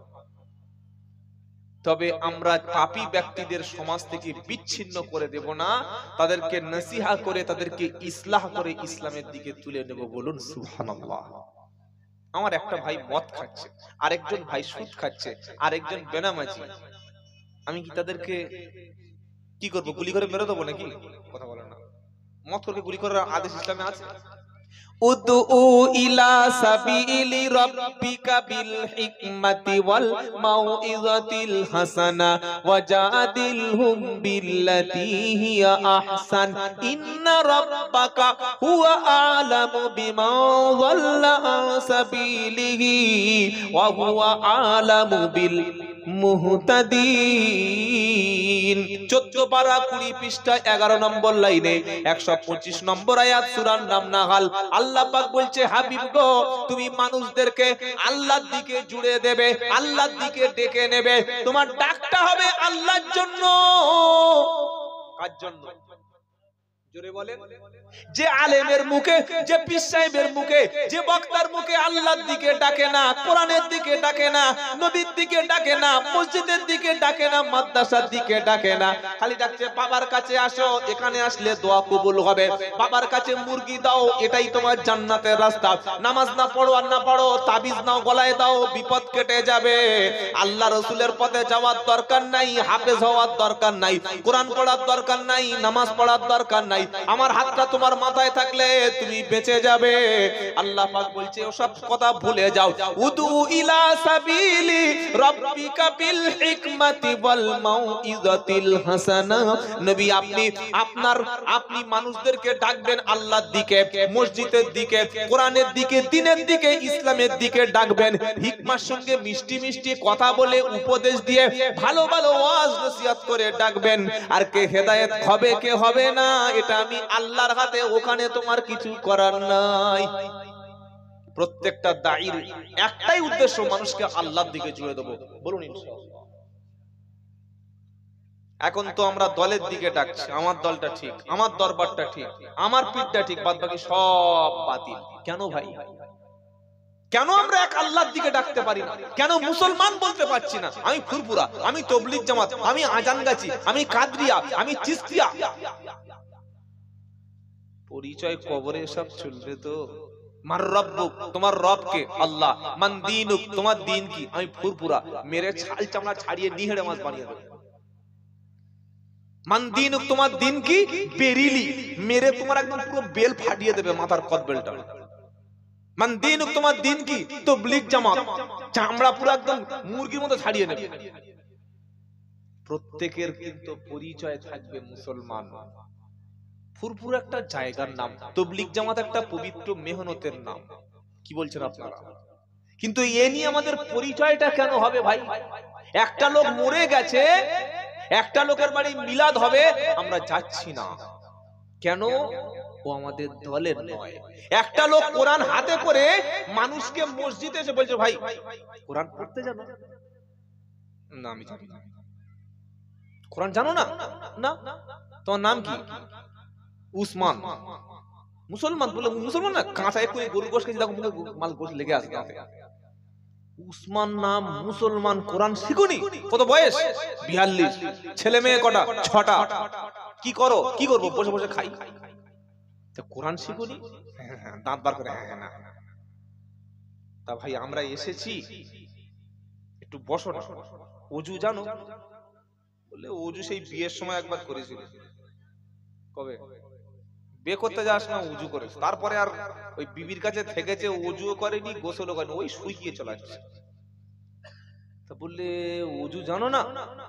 তবে আমরা পাপী ব্যক্তিদের সমাজ থেকে বিচ্ছিন্ন করে দেব না, তাদেরকে নসিহা করে তাদেরকে ইসলাহ করে ইসলামের দিকে তুলে নেব। বলুন সুবহানাল্লাহ। আমার একটা ভাই মদ খাচ্ছে, আরেকজন ভাই সুদ খাচ্ছে, আরেকজন বেনামাজি, আমি কি তাদেরকে কি করব? গুলি করে মেরে দেবো নাকি? কথা বলে না। মদ করে গুলি করার আদেশ ইসলামে আছে? উদউ ইলা সাবিলি রাব্বিকা বিল হিকমাতি ওয়াল মাউইযাতিল হাসানা ওয়াজাদিলহুম বিল্লাতী হিয়া আহসান ইন্না রাব্বাকা হুয়া আ'লামু বিমান যাল্লা আন সাবিলিহি ওয়া হুয়া আ'লামু বিল মুহতাদিন। 14 পারা 20 পৃষ্ঠা 11 নম্বর লাইনে 125 নম্বর আয়াত সূরার নাম নাহাল। আল্লাহ পাক বলছে, হাবিব গো তুমি মানুষদেরকে আল্লাহর দিকে জুড়ে দেবে, আল্লাহর দিকে ডেকে নেবে। তোমার ডাকটা হবে আল্লাহর জন্য। কার জন্য? জোরে বলেন। যে আলেমের মুখে, যে পীর সাহেবের মুখে, যে বক্তার মুখে আল্লাহর দিকে ডাকে না, কোরআনের দিকে ডাকে না, নবীর দিকে ডাকে না, মসজিদের দিকে ডাকে না, মাদ্রাসার দিকে ডাকে না, খালি ডাকছে বাবার কাছে আসো, এখানে আসলে দোয়া কবুল হবে, বাবার কাছে মুরগি দাও, এটাই তোমার জান্নাতের রাস্তা, নামাজ না পড়ো আর না পড়ো, তাবিজ নাও গলায় দাও, বিপদ কেটে যাবে। আল্লাহ রাসূলের পথে যাওয়ার দরকার নাই, হাফেজ হওয়ার দরকার নাই, কোরআন পড়ার দরকার নাই, নামাজ পড়ার দরকার নাই, আমার হাতটা তোমার মাথায় থাকলে তুমি বেঁচে যাবে। আল্লাহ পাক বলছে ওসব কথা ভুলে যাও। উদু ইলা সাবিলি রাব্বিকা বিল হিকমাতি ওয়াল মাউইযাতিল হাসানা। নবী আপনি মানুষদেরকে ডাকবেন আল্লাহর দিকে, মসজিদের দিকে, কোরআনের দিকে, দ্বীনের দিকে, ইসলামের দিকে ডাকবেন। হিকমার সঙ্গে মিষ্টি মিষ্টি কথা বলে, উপদেশ দিয়ে, ভালো ভালো ওয়াজ নসিহত করে ডাকবেন। আর কে হেদায়েত হবে কে হবে না এটা আমি আল্লাহর হাতে, ওখানে তোমার কিছু করার নাই। প্রত্যেকটা দাঈর একটাই উদ্দেশ্য, মানুষকে আল্লাহর দিকে জুড়ে দেবো। বলুন ইনশাআল্লাহ। এখন তো আমরা দলের দিকে ডাকছি, আমার দলটা ঠিক, আমার দরবারটা ঠিক, আমার পীরটা ঠিক, বাদ বাকি সব বাতিল। কেন ভাই? কেন আমরা এক আল্লাহর দিকে ডাকতে পারি না? কেন মুসলমান বলতে পারছি না? আমি ফুরফুরা, আমি তবলিগ জামাত, আমি আজান গাছি, আমি কাদরিয়া, আমি চিশতিয়া। পরিচয় কবরে সব চলবে তো। মার রব্বুক, তোমার রব কে? আল্লাহ। মান দীনুক, তোমার দিন কি? আমি ফুরফুরা, মেরে ছাল চামড়া ছাড়িয়ে নিহেড়ে মাছ বানিয়ে দেব। মান দীনুক, তোমার দিন কি? বেরিলি, মেরে তোমার একদম পুরো বেল ফাটিয়ে দেবে, মাথার কদবেলটা। মান দীনুক, তোমার দিন কি? তবলিগ জামাত, চামড়া পুরো একদম মুরগির মতো ছাড়িয়ে নেবে। প্রত্যেকের কিন্তু পরিচয় থাকবে মুসলমান। ফুরফুর একটা জায়গার নাম, তবলিগ জামাত একটা পবিত্র মেহনতের নাম। কি বলছেন আপনারা? কিন্তু এ নিয়ে আমাদের পরিচয়টা কেন হবে ভাই? একটা লোক মরে গেছে, একটা লোকের বাড়ি মিলাদ হবে, আমরা যাচ্ছি না কেন? ও আমাদের দলের নয়। একটা লোক কোরআন হাতে করে মানুষকে মসজিদে এসে বলছে, ভাই কোরআন পড়তে জানো? না আমি জানি না। কোরআন জানো না? না। তোমার নাম কি? উসমান। মুসলমান বলে মুসলমান না, কাঁচা একটু গরু গোশ খেয়েছি, দেখো মুখে মাল গোশ লেগে আছে। উসমান নাম, মুসলমান, কোরআন শিখুনি? কত বয়স? 42। ছেলে মেয়ে কটা? 6টা। কি করো? কি করবো? বসে বসে খাই। কোরআন শিখুনি? দাঁত বার করে হ্যাঁ না। তা ভাই আমরা এসেছি, একটু বসো না। ওযু জানো? বলে ওযু সেই বিয়ের সময় একবার করেছিল। কবে? বিয়ে করতে যাস না ওযু করে, তারপরে আর ওই বিবির কাছে থেকেছে, ওযুও করেনি, গোসলও করেনি, ওই শুইয়ে চলে আসছে। তা বললে ওযু জানো না?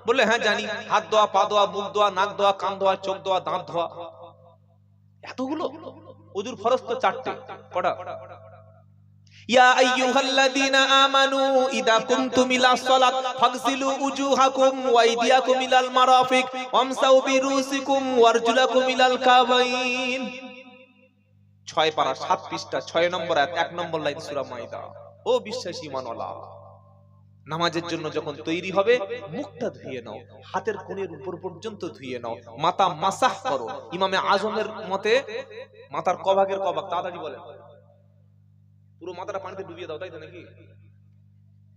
বললে হ্যাঁ জানি, হাত ধোয়া, পা ধোয়া, মুখ ধোয়া, নাক ধোয়া, কান ধোয়া, চোখ ধোয়া, দাঁত ধোয়া। এতগুলো ওযুর ফরজ তো 4টে। কটা? ইয়া আইয়ুহাল্লাযীনা আমানু ইযা কুমতুম ইলাস সালাত ফাগসিলু উজুহাকুম ওয়া আইদিয়াকুম ইলাল মারাফিক ওয়ামসাউ বিরুসিকুম ওয়ারজুলাকুম ইলাল কাবাইন। 6 পারা 7 পৃষ্ঠা 6 নম্বর আয়াত 1 নম্বর লাইন সূরা মাইদা। ও বিশ্বাসী ঈমানওয়ালা, নামাজের জন্য যখন তৈরি হবে মুখটা ধুয়ে নাও, হাতের কোণের উপর পর্যন্ত ধুয়ে নাও, মাথা মাসাহ করো। ইমামে আজমের মতে মাথার কভাগের কভাগ, তাড়াতাড়ি বলেন, পুরো মাথাটা পানিতে ডুবিয়ে দাও, তাই তো নাকি?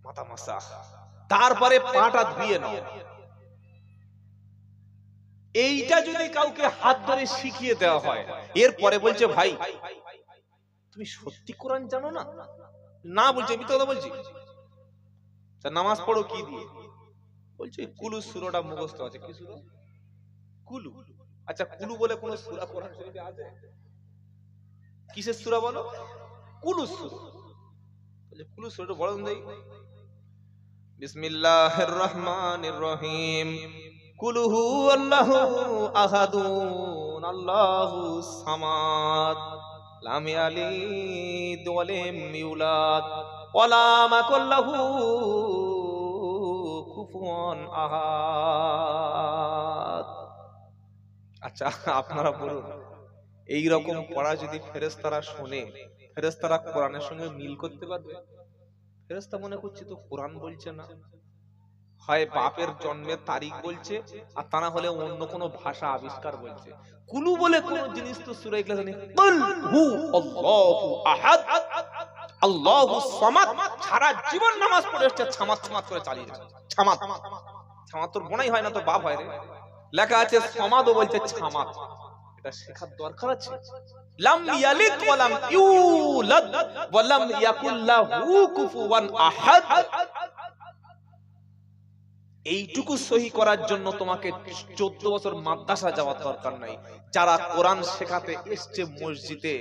মাথা মাসাহ, তারপরে পাটা ধুয়ে নাও। এইটা যদি কাউকে হাত ধরে শিখিয়ে দেওয়া হয়, এরপরে বলছে ভাই তুমি সত্যি কোরআন জানো না? না বলছে, আমি তো কথা বলছি। নামাজ পড়ো কি দিয়ে? বলছে কুলু সূরাটা মুখস্থ আছে। কি সূরা? কুলু। আচ্ছা, কুলু বলে কোন সূরা কোরআন শরীফে আছে? কিসের সূরা বলো? কুলু সূরা। বলে কুলু সূরাটা বলেন দেই। বিসমিল্লাহির রহমানির রহিম। কুলু হুয়াল্লাহু আহাদুন আল্লাহুস সামাদ লাম ইয়ালিদ ওয়া লাম ইউলাদ ওয়া লাম ইয়াকুল লাহু কুফুয়ান আহাদ। আচ্ছা, আপনারা বলুন, এই রকম পড়া যদি ফেরেশতারা শুনে, ফেরেশতারা কোরআনের সঙ্গে মিল করতে পারবে? ফেরেশতা মনে করছে তো কোরআন বলছে না, হয় বাপের জন্মের তারিখ বলছে, আর তা না হলে অন্য কোনো ভাষা আবিষ্কার বলছে। কুলু বলে কোন জিনিস তো সূরা ইখলাসে নেই। কুল হু আল্লাহু আহাদ আল্লাহুস সামাদ। সারা জীবন নামাজ পড়ে আসছে, ছামাত ছামাত করে চালিয়ে যাচ্ছে। ছামাত ছামাত তোর বোনাই হয় না, তো বাপ হয় রে। লেখা আছে সামাদও বলছে ছামাত। এটা শেখার দরকার আছে। লাম ইয়ালিদ ওয়া লাম ইউলাদ ওয়া লাম ইয়াকুল লাহু কুফুয়ান আহাদ। এইটুকু সহি করার জন্য তোমাকে 14 বছর মাদ্রাসা যাওয়ার দরকার নাই। যারা কোরআন শেখাতে এসছে মসজিদে,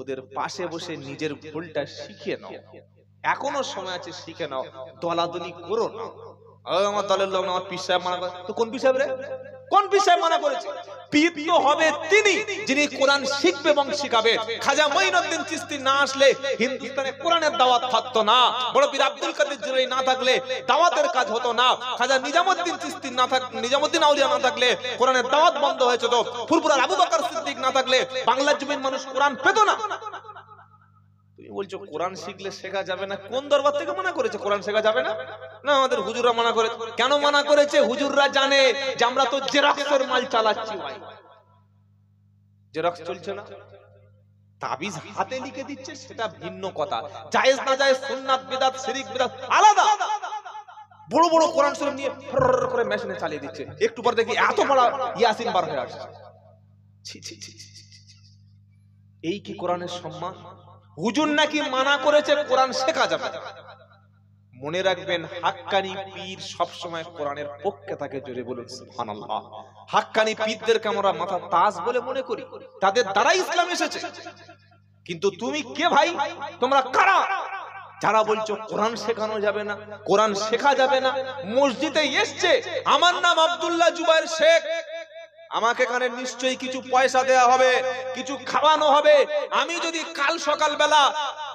ওদের পাশে বসে নিজের ভুলটা শিখে নাও। এখনো সময় আছে, শিখে নাও, দলাদলি করো না। আমার দলের লোক আমার পীর সাহেব মানা করে, তো কোন পীর সাহেব রে? কোন পীর সাহেব মানা করেছে? পীর তো হবে তিনি যিনি কোরআন শিখবে এবং শিখাবে। খাজা মঈনুদ্দিন চিশতি না আসলে হিন্দুস্তানে কোরআনের দাওয়াত থাকতো না। বড় পীর আব্দুল কাদের জিলানী না থাকলে দাওয়াতের কাজ হতো না। খাজা নিজামুদ্দিন চিশতি না থাকলে, নিজামুদ্দিন আউলিয়া না থাকলে কোরআনের দাওয়াত বন্ধ হয়েছে। তো ফুরফুরার আবু বকর সিদ্দিক না থাকলে বাংলার জমির মানুষ কোরআন পেত না। তুমি বলছো কোরআন শিখলে শেখা যাবে না? কোন দরবার থেকে মানা করেছে কোরআন শেখা যাবে না? না, আমাদের হুজুররা মানা করেছে। কেন মানা করেছে? হুজুররা জানে যে আমরা তো জেরক্সের মাল চালাচ্ছি ভাই। জেরক্স চলছে না, তাবিজ হাতে লিখে দিচ্ছে, সেটা ভিন্ন কথা। জায়েজ না জায়েজ, সুন্নাত বিদআত শিরক বিদআত আলাদা। বড় বড় কোরআন শরীফ নিয়ে ফর করে মেশিনে চালিয়ে দিচ্ছে, একটু পর দেখি এত বড় ইয়াসিন বার হয়ে আসছে। ছি ছি ছি, এই কি কোরআনের সম্মান? হুজুর নাকি মানা করেছে কোরআন শেখা যাবে। মনে রাখবেন, হাক্কানি পীর সব সময় কোরআনের পক্ষে থাকে। জোরে বলুন সুবহানাল্লাহ। হাক্কানি পীরদেরকে আমরা মাথা তাজ বলে মনে করি, তাদের দ্বারা ইসলাম এসেছে। কিন্তু তুমি কে ভাই? তোমরা কারা যারা বলছো কোরআন শেখানো যাবে না, কোরআন শেখা যাবে না? মসজিদে এসছে, আমার নাম আব্দুল্লাহ জুবায়ের শেখ, আমাকে এখানে নিশ্চয়ই কিছু পয়সা দেয়া হবে, কিছু খাওয়ানো হবে। আমি যদি কাল সকাল বেলা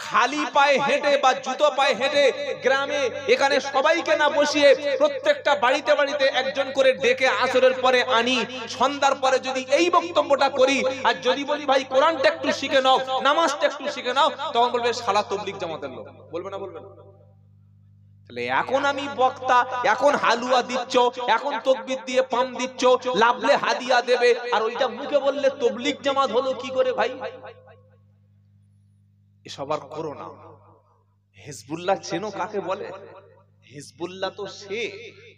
খালি পায়ে হেঁটে বা জুতো পায়ে হেঁটে গ্রামে এখানে সবাইকে না বসিয়ে প্রত্যেকটা বাড়িতে বাড়িতে একজন করে ডেকে আসরের পরে আনি, সন্ধ্যার পরে যদি এই বক্তব্যটা করি, আর যদি বলি ভাই কোরআনটা একটু শিখে নাও, নামাজটা একটু শিখে নাও, তখন বলবে শালা তবলিগ জামাতের লোক। বলবে না? বলবে না? তাহলে এখন আমি বক্তা, এখন হালুয়া দিচ্ছ, এখন তাকবীর দিয়ে পাম দিচ্ছ, লাভলে হাদিয়া দেবে, আর ওইটা মুখে বললে তবলিগ জামাত হলো কি করে ভাই? এসব আর করো না। হিজবুল্লাহ চেনো কাকে বলে? হিজবুল্লাহ তো সে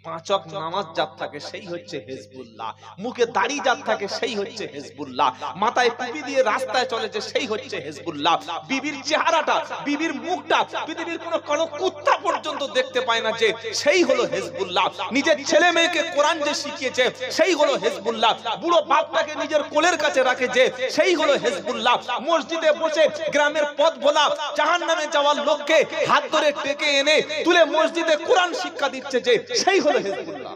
5 ওয়াক্ত নামাজ যার থাকে সেই হচ্ছে হিজবুল্লাহ, মুখে দাড়ি যার থাকে সেই হচ্ছে হিজবুল্লাহ, মাথায় টুপি দিয়ে রাস্তায় চলেছে সেই হচ্ছে হিজবুল্লাহ। বিবির চেহারাটা, বিবির মুখটা পৃথিবীর কোনো কুত্তা পর্যন্ত দেখতে পায় না, যে সেই হলো হিজবুল্লাহ। নিজের ছেলে মেয়েকে কোরআন যে শিখিয়েছে সেই হলো হিজবুল্লাহ। বুড়ো বাপটাকে নিজের কোলের কাছে রাখে যে সেই হলো হিজবুল্লাহ। মসজিদে বসে গ্রামের পথ ভোলা জাহান্নামে যাওয়ার লোককে হাত ধরে টেকে এনে তুলে মসজিদে কোরআন শিক্ষা দিচ্ছে যে সেই হলো হিজবুল্লাহ।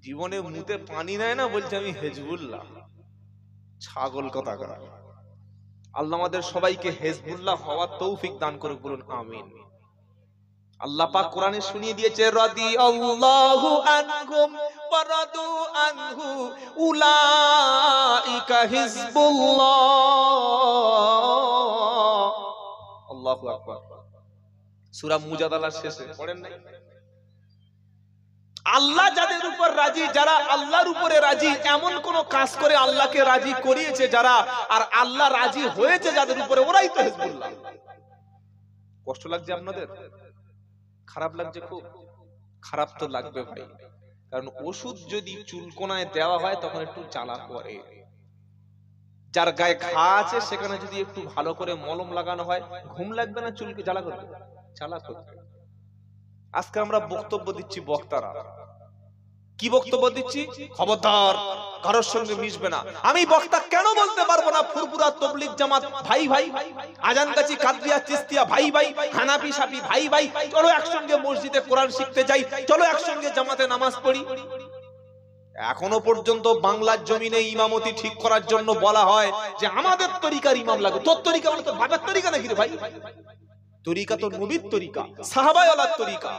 জীবনে মুতে পানি নেয় না, বলছে আমি হেজবুল্লাহ। ছাগল কথা করা। আল্লাহ আমাদের সবাইকে হেজবুল্লাহ হওয়ার তৌফিক দান করে, বলুন আমিন। আল্লাহ পাক কোরআনে শুনিয়ে দিয়েছে, রাদিয়াল্লাহু আনহুম ওয়া রাদু আনহু উলাইকা হিজবুল্লাহ। আল্লাহু আকবার। সূরা মুজাদালার শেষে পড়েন নাই? আল্লাহ যাদের উপর রাজি, যারা আল্লাহর উপরে রাজি, এমন কোন কাজ করে আল্লাহকে রাজি করিয়েছে যারা, আর আল্লাহ রাজি হয়েছে যাদের উপরে, ওরাই তো হিজবুল্লাহ। কষ্ট লাগছে আপনাদের? খারাপ লাগছে? খুব খারাপ তো লাগবে ভাই, কারণ ওষুধ যদি চুলকোনায় দেওয়া হয় তখন একটু জ্বালা করে। যার গায়ে ঘা আছে সেখানে যদি একটু ভালো করে মলম লাগানো হয়, ঘুম লাগবে না? চুলকে জ্বালা করবে? জ্বালা করবে। আজকে আমরা বক্তব্য দিচ্ছি, বক্তারা কি বক্তব্য দিচ্ছি? খবরদার কারোর সঙ্গে মিশবে না। আমি বক্তা কেন বলতে পারবো না ফুরফুরা তাবলীগ জামাত ভাই ভাই, আজানগাছি কাদরিয়া চিশতিয়া ভাই ভাই, হানাফি শাফি ভাই ভাই, চলো একসঙ্গে মসজিদে কোরআন শিখতে যাই, চলো একসঙ্গে জামাতে নামাজ পড়ি। এখনো পর্যন্ত বাংলার জমিনে ইমামতি ঠিক করার জন্য বলা হয় যে আমাদের তরিকার ইমাম লাগে। তোর তরিকা মানে তোর বাবার তরিকা নাকি রে ভাই? তরিকা তো নবীর তরিকা, সাহাবায়ে তরিকা।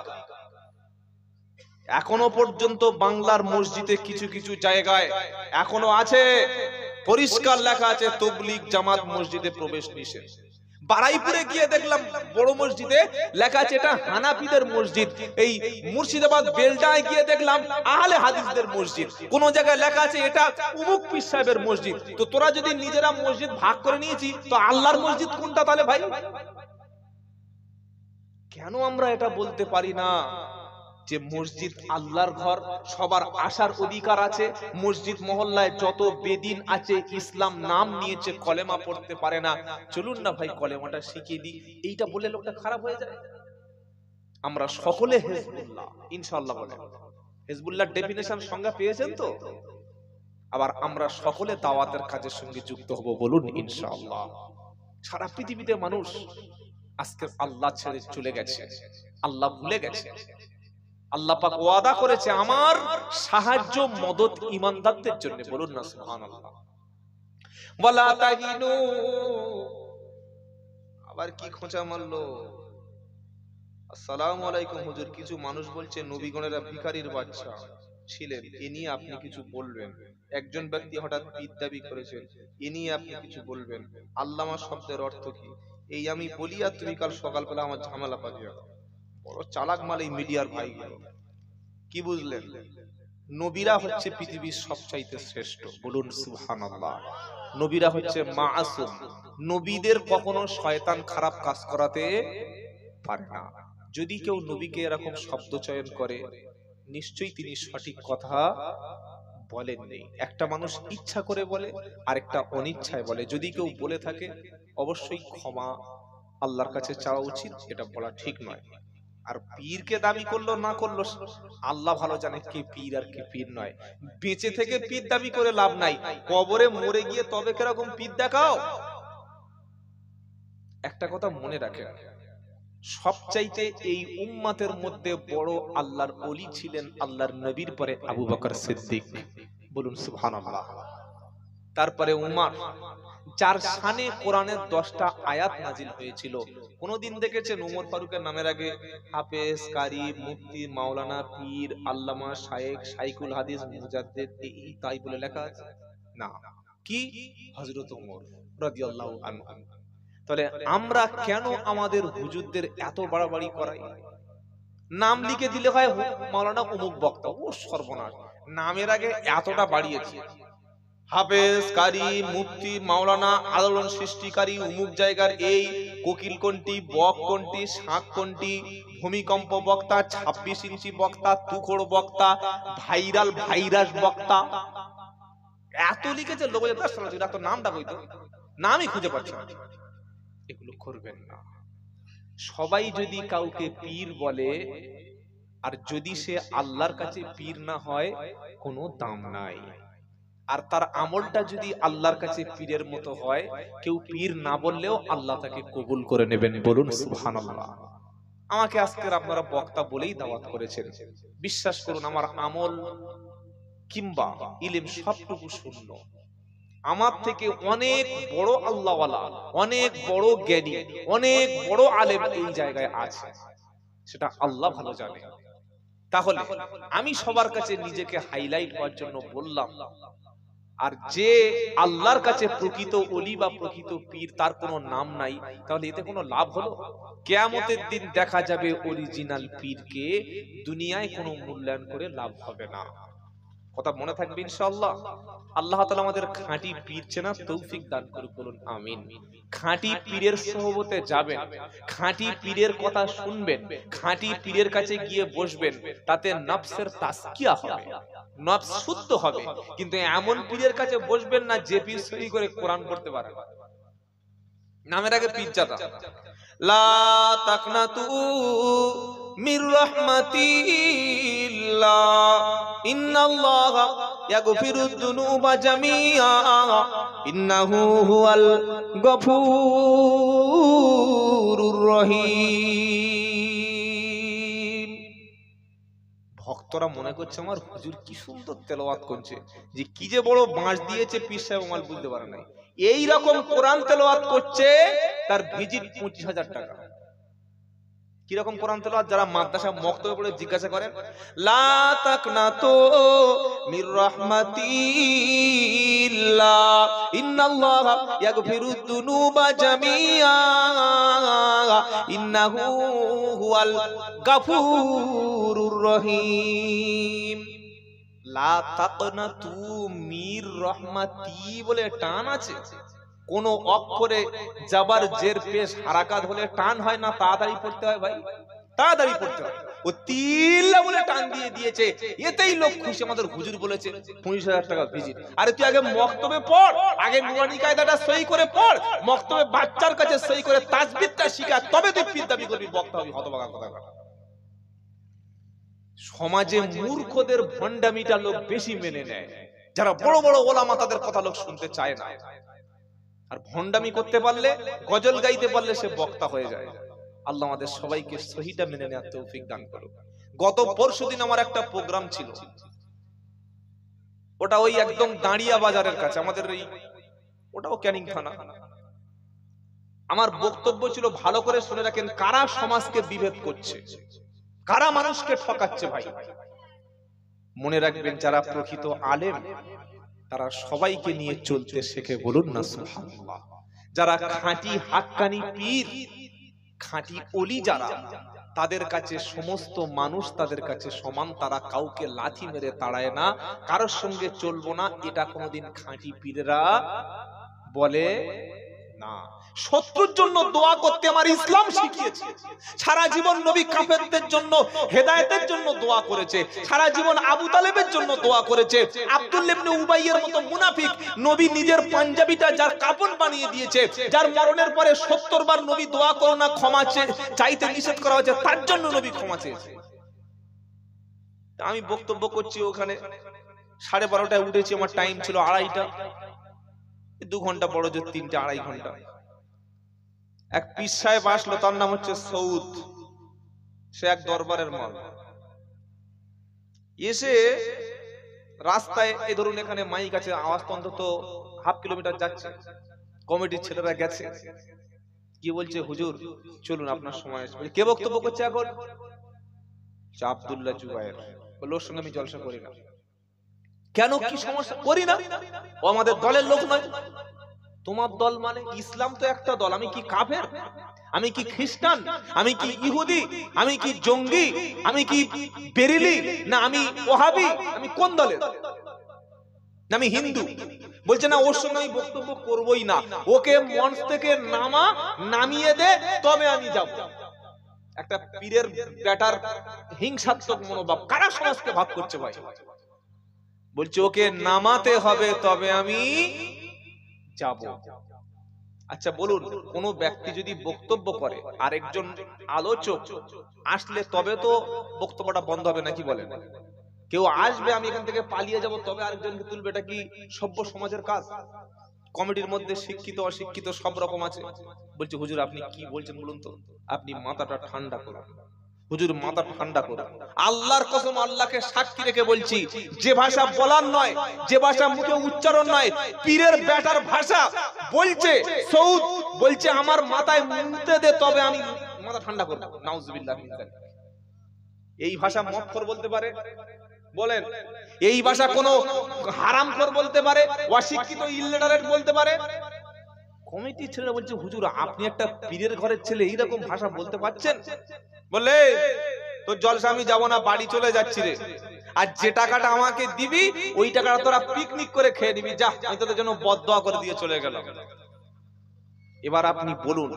এখনো পর্যন্ত বাংলার মসজিদে কিছু কিছু জায়গায় এখনো আছে, পরিষ্কার লেখা আছে তাবলীগ জামাত মসজিদে প্রবেশ নিষেধ। বারাইপুরে গিয়ে দেখলাম বড় মসজিদে লেখা আছে এটা হানাফিদের মসজিদ। এই মুর্শিদাবাদ বেলডায় গিয়ে দেখলাম আহলে হাদিসদের মসজিদ। কোন জায়গায় লেখা আছে এটা উমুক পীর সাহেবের মসজিদ। তো তোরা যদি নিজেরা মসজিদ ভাগ করে নিয়েছি, তো আল্লাহর মসজিদ কোনটা তাহলে ভাই? কেন আমরা এটা বলতে পারি না যে মসজিদ আল্লাহর ঘর, সবার আসার অধিকার আছে? মসজিদ মহল্লায় যত বেদিন আছে ইসলাম নাম নিয়েছে, কলেমা পড়তে পারে না, চলুন না ভাই কলেমাটা শিখিয়ে দিই। এইটা বলে লোকটা খারাপ হয়ে যায়। আমরা সকলে হিজবুল্লাহ ইনশাআল্লাহ বলেন। হিজবুল্লাহর ডেফিনেশন সংজ্ঞা পেয়েছেন তো? আবার আমরা সকলে দাওয়াতের কাজের সঙ্গে যুক্ত হব, বলুন ইনশাআল্লাহ। সারা পৃথিবীতে মানুষ আজকে আল্লাহ ছেড়ে চলে গেছে, আল্লাহ ভুলে গেছে। আল্লাহ পাক ওয়াদা করেছে আমার সাহায্য মদদ ঈমানদারদের জন্য, বলুন না সুবহানাল্লাহ। ওয়ালা তাহিনু, আবার কি খোঁচা মারলো। আসসালামু আলাইকুম হুজুর, কিছু মানুষ বলছে নবীগণেরা ভিখারির বাচ্চা ছিলেন, এ নিয়ে আপনি কিছু বলবেন। একজন ব্যক্তি হঠাৎ পীর দাবি করেছেন, এ নিয়ে আপনি কিছু বলবেন। আল্লামা শব্দের অর্থ কি? এই আমি বলি আর তুমি কাল সকালবেলা আমার ঝামেলা পাকিয়ে। বড় চালাক মাল এই মিডিয়ার ভাইগুলো। কি বুঝলেন? নবীরা হচ্ছে পৃথিবীর সবচাইতে শ্রেষ্ঠ, বলুন সুবহানাল্লাহ। নবীরা হচ্ছে মাসুম, নবীদের কখনো শয়তান খারাপ কাজ করাতে পারে না। যদি কেউ নবীকে এরকম শব্দ চয়ন করে, নিশ্চয়ই তিনি সঠিক কথা বলেননি। একটা মানুষ ইচ্ছা করে বলে, আরেকটা অনিচ্ছায় বলে। যদি কেউ বলে থাকে অবশ্যই ক্ষমা আল্লাহর কাছে চাওয়া উচিত, এটা বলা ঠিক নয়। আর পীরকে দাবি করলো না করলো আল্লাহ ভালো জানে কে পীর আর কে পীর নয়। বেঁচে থেকে পীর দাবি করে লাভ নাই, কবরে মরে গিয়ে তবে কিরকম পীর দেখাও। একটা কথা মনে রাখেন, সবচাইতে এই উম্মতের মধ্যে বড় আল্লাহর ওলি ছিলেন আল্লাহর নবীর পরে আবু বকর সিদ্দিক, বলুন সুবহানাল্লাহ। তারপরে উমর, যার শানে কোরআনের 10টা আয়াত নাজিল হয়েছিল। কোনদিন দেখেছেন উমর ফারুকের নামের আগে হাফেজ, কারি, মুফতি, মাওলানা, পীর, আল্লামা, শায়েখ, শাইখুল হাদিস, মুজাদ্দিদ এই তাই বলে লেখা আছে? না। কি? হযরত ওমর রাদিয়াল্লাহু আনহু। তাহলে আমরা কেন আমাদের হুজুরদের এত বাড়াবাড়ি করাই? নাম লিখে দিলে হয় মাওলানা অমুক বক্তা। ও সর্বনাশ, নামের আগে এতটা বাড়িয়েছে। হাফেজ, কারি, মুফতি, মাওলানা, আলোড়ন সৃষ্টিকারী, অমুক জায়গার এই কোকিল কোনটি, বক কোনটি, শাঁখ কোনটি, ভূমিকম্প বক্তা, 26 ইঞ্চি বক্তা, তুখোড় বক্তা, ভাইরাল ভাইরাস বক্তা, এত লিখেছে লোক এত নামটা কইতো, নামই খুঁজে পাচ্ছে না। এগুলো করবেন না। সবাই যদি কাউকে পীর বলে, আর যদি সে আল্লাহর কাছে পীর না হয়, কোনো দাম নাই। আর তার আমলটা যদি আল্লাহর কাছে পীরের মতো হয়, কেউ পীর না বললেও আল্লাহ তাকে কবুল করে নেবেন, বলুন সুবহানাল্লাহ। আমাকে আজকের আপনারা বক্তা বলেই দাওয়াত করেছেন, বিশ্বাস করুন আমার আমল কিংবা ইলম সবটুকু শূন্য। আমার থেকে অনেক বড় আল্লাহওয়ালা, অনেক বড় জ্ঞানী, অনেক বড় আলেম এই জায়গায় আছে, সেটা আল্লাহ ভালো জানে। তাহলে আমি সবার কাছে নিজেকে হাইলাইট করার জন্য বললাম। আর যে আল্লাহর কাছে প্রকৃত ওলি বা প্রকৃত পীর, তার কোনো নাম নাই, তাহলে এতে কোনো লাভ হলো? কিয়ামতের দিন দেখা যাবে অরিজিনাল পীরকে দুনিয়ায় কোনো মূল্যায়ন করে লাভ হবে না। কথা মনে থাকবে ইনশাআল্লাহ। আল্লাহ তাআলা আমাদের খাঁটি পীর চেনার তৌফিক দান করুন, বলুন আমিন। খাঁটি পীরের সোহবতে যাবেন, খাঁটি পীরের কথা শুনবেন, খাঁটি পীরের কাছে গিয়ে বসবেন, তাতে নফসের তাসকিয়া হবে, নফস শুদ্ধ হবে। কিন্তু এমন পীরের কাছে বসবেন না যে পীর সহি করে কোরআন পড়তে পারে, নামের আগে পীর জাদা। লা তাকনাতু মির রাহমাতিল্লাহ ইন্নাল্লাহা ইয়াগফিরুদ যুনুবা জামিআ ইন্নাহু হুয়াল গফুরুর রহিম। ভক্তরা মনে করছে আমার হুজুর কি সুন্দর তেলাওয়াত করছে, যে কি যে বড় বাঁশ দিয়েছে পীর সাহেব আমার বুঝতে পারে নাই। এই রকম কোরআন তেলাওয়াত করছে, তার ভিজিট 25,000 টাকা। কি রকম কোরআন তেলাওয়াত? যারা মাদ্রাসা মক্তবে পড়ে জিজ্ঞাসা করেন, লা তাকনাতু মির রাহমাতিল্লাহ ইন্নাল্লাহা ইয়াগফিরুদ যুনুবা জামিআ ইন্নাহু হুয়াল গফুরুর রহিম। লা তাকনাতু মির রাহমাতি বলে টান আছে, কোন অক্ষরে জাবার জের পেশ হারাকাত হলে টান হয় না, তাড়াতাড়ি পড়তে হয় ভাই, তাড়াতাড়ি পড়তে হয়। ও তিল্লা বলে টান দিয়ে দিয়েছে, এতেই লোক খুশি। আমাদের হুজুর বলেছে 25,000 টাকা ভিজিট। আরে তুই আগে মক্তবে পড়, আগে নুরানি কায়দাটা সহি করে পড়, মক্তবে বাচ্চার কাছে সহি করে তাসবিহটা শিখা, তবে তুই পীর দাবি করবি, বক্তা হবি। হতভাগা কথা। সমাজে মূর্খদের ভণ্ডামিটা লোক বেশি মেনে নেয়, যারা বড় বড় ওলামা তাদের কথা লোক শুনতে চায় না। আর ভণ্ডামি করতে পারলে, গজল গাইতে পারলে সে বক্তা হয়ে যায়। আল্লাহ আমাদের সবাইকে সহিটা মেনে নেওয়ার তৌফিক দান করুক। গত পরশুদিন আমার একটা প্রোগ্রাম ছিল, ওটা ওই একদম দাঁড়িয়া বাজারের কাছে, আমাদের এই ওটাও ক্যানিং থানা। আমার বক্তব্য ছিল, ভালো করে শুনে রাখেন, কারা সমাজকে বিভেদ করছে, কারা মানুষকে ঠকাচ্ছে। ভাই মনে রাখবেন, যারা প্রকৃত আলেম তারা সবাইকে নিয়ে চলতে শেখে, বলুন না সুবহানাল্লাহ। যারা খাঁটি হাক্কানি পীর, খাঁটি ওলি যারা, তাদের কাছে সমস্ত মানুষ তাদের কাছে সমান, তারা কাউকে লাথি মেরে তাড়ায় না, কারোর সঙ্গে চলবো না, এটা কোনোদিন খাঁটি পীরেরা বলে না। শত্রুর জন্য দোয়া করতে আমার ইসলাম শিখিয়েছে। সারা জীবন নবী কাফেরদের জন্য হেদায়েতের জন্য দোয়া করেছে, সারা জীবন আবু তালেবের জন্য দোয়া করেছে। আব্দুল্লাহ ইবনে উবাইয়ের মতো মুনাফিক, নবী নিজের পাঞ্জাবিটা যার কাফন বানিয়ে দিয়েছে, যার মরণের পরে 70 বার নবী দোয়া করো না, ক্ষমা চাইতে নিষেধ করা হয়েছে, তার জন্য নবী ক্ষমা চেয়েছে। আমি বক্তব্য করছি, ওখানে 12:30টায় উঠেছি, আমার টাইম ছিল 2:30টা, 2 ঘন্টা বড় জোর 3-2.5 ঘন্টা। এক পীর সাহেব আসলো, তার নাম হচ্ছে সৌদ, সে এক দরবারের মাল। এসে রাস্তায় এই ধরুন এখানে মাইক আছে, আওয়াজ তো অন্তত 1/2 কিলোমিটার যাচ্ছে, কমিটির ছেলেরা গেছে, কি বলছে, হুজুর চলুন আপনার সময় আসবে। কে বক্তব্য করছে এখন? আব্দুল্লাহ জুবায়ের। বলল ওর সঙ্গে আমি জলসা করি না। কেন, কি সমস্যা? করি না, ও আমাদের দলের লোক নয়। তোমার দল মানে? ইসলাম তো একটা দল। আমি কি কাফের? আমি কি খ্রিস্টান? আমি কি ইহুদি? আমি কি জঙ্গি? আমি কি বেরিলি? না আমি ওহাবি? আমি কোন দলের? না আমি হিন্দু? বলছে না, ওর সঙ্গে আমি বক্তব্য করবই না, ওকে মঞ্চ থেকে নামিয়ে দে, তবে আমি যাব। একটা পীরের ব্যাটার হিংসাত্মক মনোভাব, কারা সমাজকে ভাগ করছে ভাই। বলছে ওকে নামাতে হবে, তবে আমি যাব। আচ্ছা বলুন, কোন ব্যক্তি যদি বক্তব্য করে, আরেকজন আলোচক আসলে তবে তো বক্তব্যটা বন্ধ হবে নাকি বলেন? কেউ আসবে, আমি এখান থেকে পালিয়ে যাব, তবে আরেকজনকে তুলবে, এটা কি সভ্য সমাজের কাজ? কমিটির মধ্যে শিক্ষিত অশিক্ষিত সব রকম আছে। বলছে হুজুর আপনি কি বলছেন বলুন তো, আপনি মাথাটা ঠান্ডা করুন। হুজুর মাথা ঠান্ডা করো, আল্লাহর কসম আল্লাহকে সাক্ষী রেখে বলছি, যে ভাষা বলার নয়, যে ভাষা মুখে উচ্চারণ নয়, পীরের বেটার ভাষা বলছে, সৌদ বলছে আমার মাথায় মুতে দে তবে আমি মাথা ঠান্ডা করব। নাউজুবিল্লাহ মিন যালিক। এই ভাষা মক্ফর বলতে পারে? বলেন, এই ভাষা কোন হারামখোর বলতে পারে? অশিক্ষিত ইলিটারেট বলতে পারে? কমিটি ছেলেরা বলছে হুজুর আপনি একটা পীরের ঘরের ছেলে এইরকম ভাষা বলতে পারছেন? বলে তোর জলসা আমি যাব না, বাড়ি চলে যাচ্ছি রে, আর যে টাকাটা আমাকে দিবি ওই টাকাটা তোরা পিকনিক করে খেয়ে নিবি, যা, আমি তোদের জন্য বদদোয়া করে দিয়ে চলে গেলাম। এবার আপনি বলুন,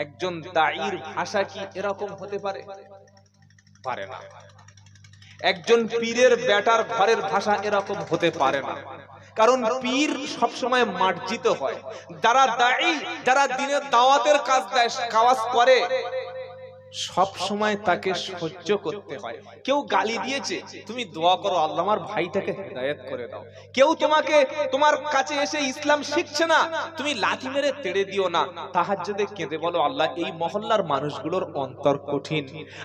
একজন দাঈর ভাষা কি এরকম হতে পারে? পারে না। একজন পীরের বেটার ঘরের ভাষা এরকম হতে পারে না, কারণ পীর সব সময় মার্জিত হয়। যারা দাঈ, যারা দ্বীনের দাওয়াতের কাজ দেয়, কাজ করে, সব সময় তাকে সহ্য করতে হয়। কেউ গালি দিয়েছে, তুমি দোয়া করো আল্লাহ আমার ভাইটাকে হেদায়েত করে দাও। কেউ তোমাকে তোমার কাছে এসে ইসলাম শিখছে না, তুমি লাথি মেরে তেড়ে দিও না, তাহাজ্জুদে কেঁদে বলো আল্লাহ এই মহল্লার মানুষগুলোর অন্তর কঠিন,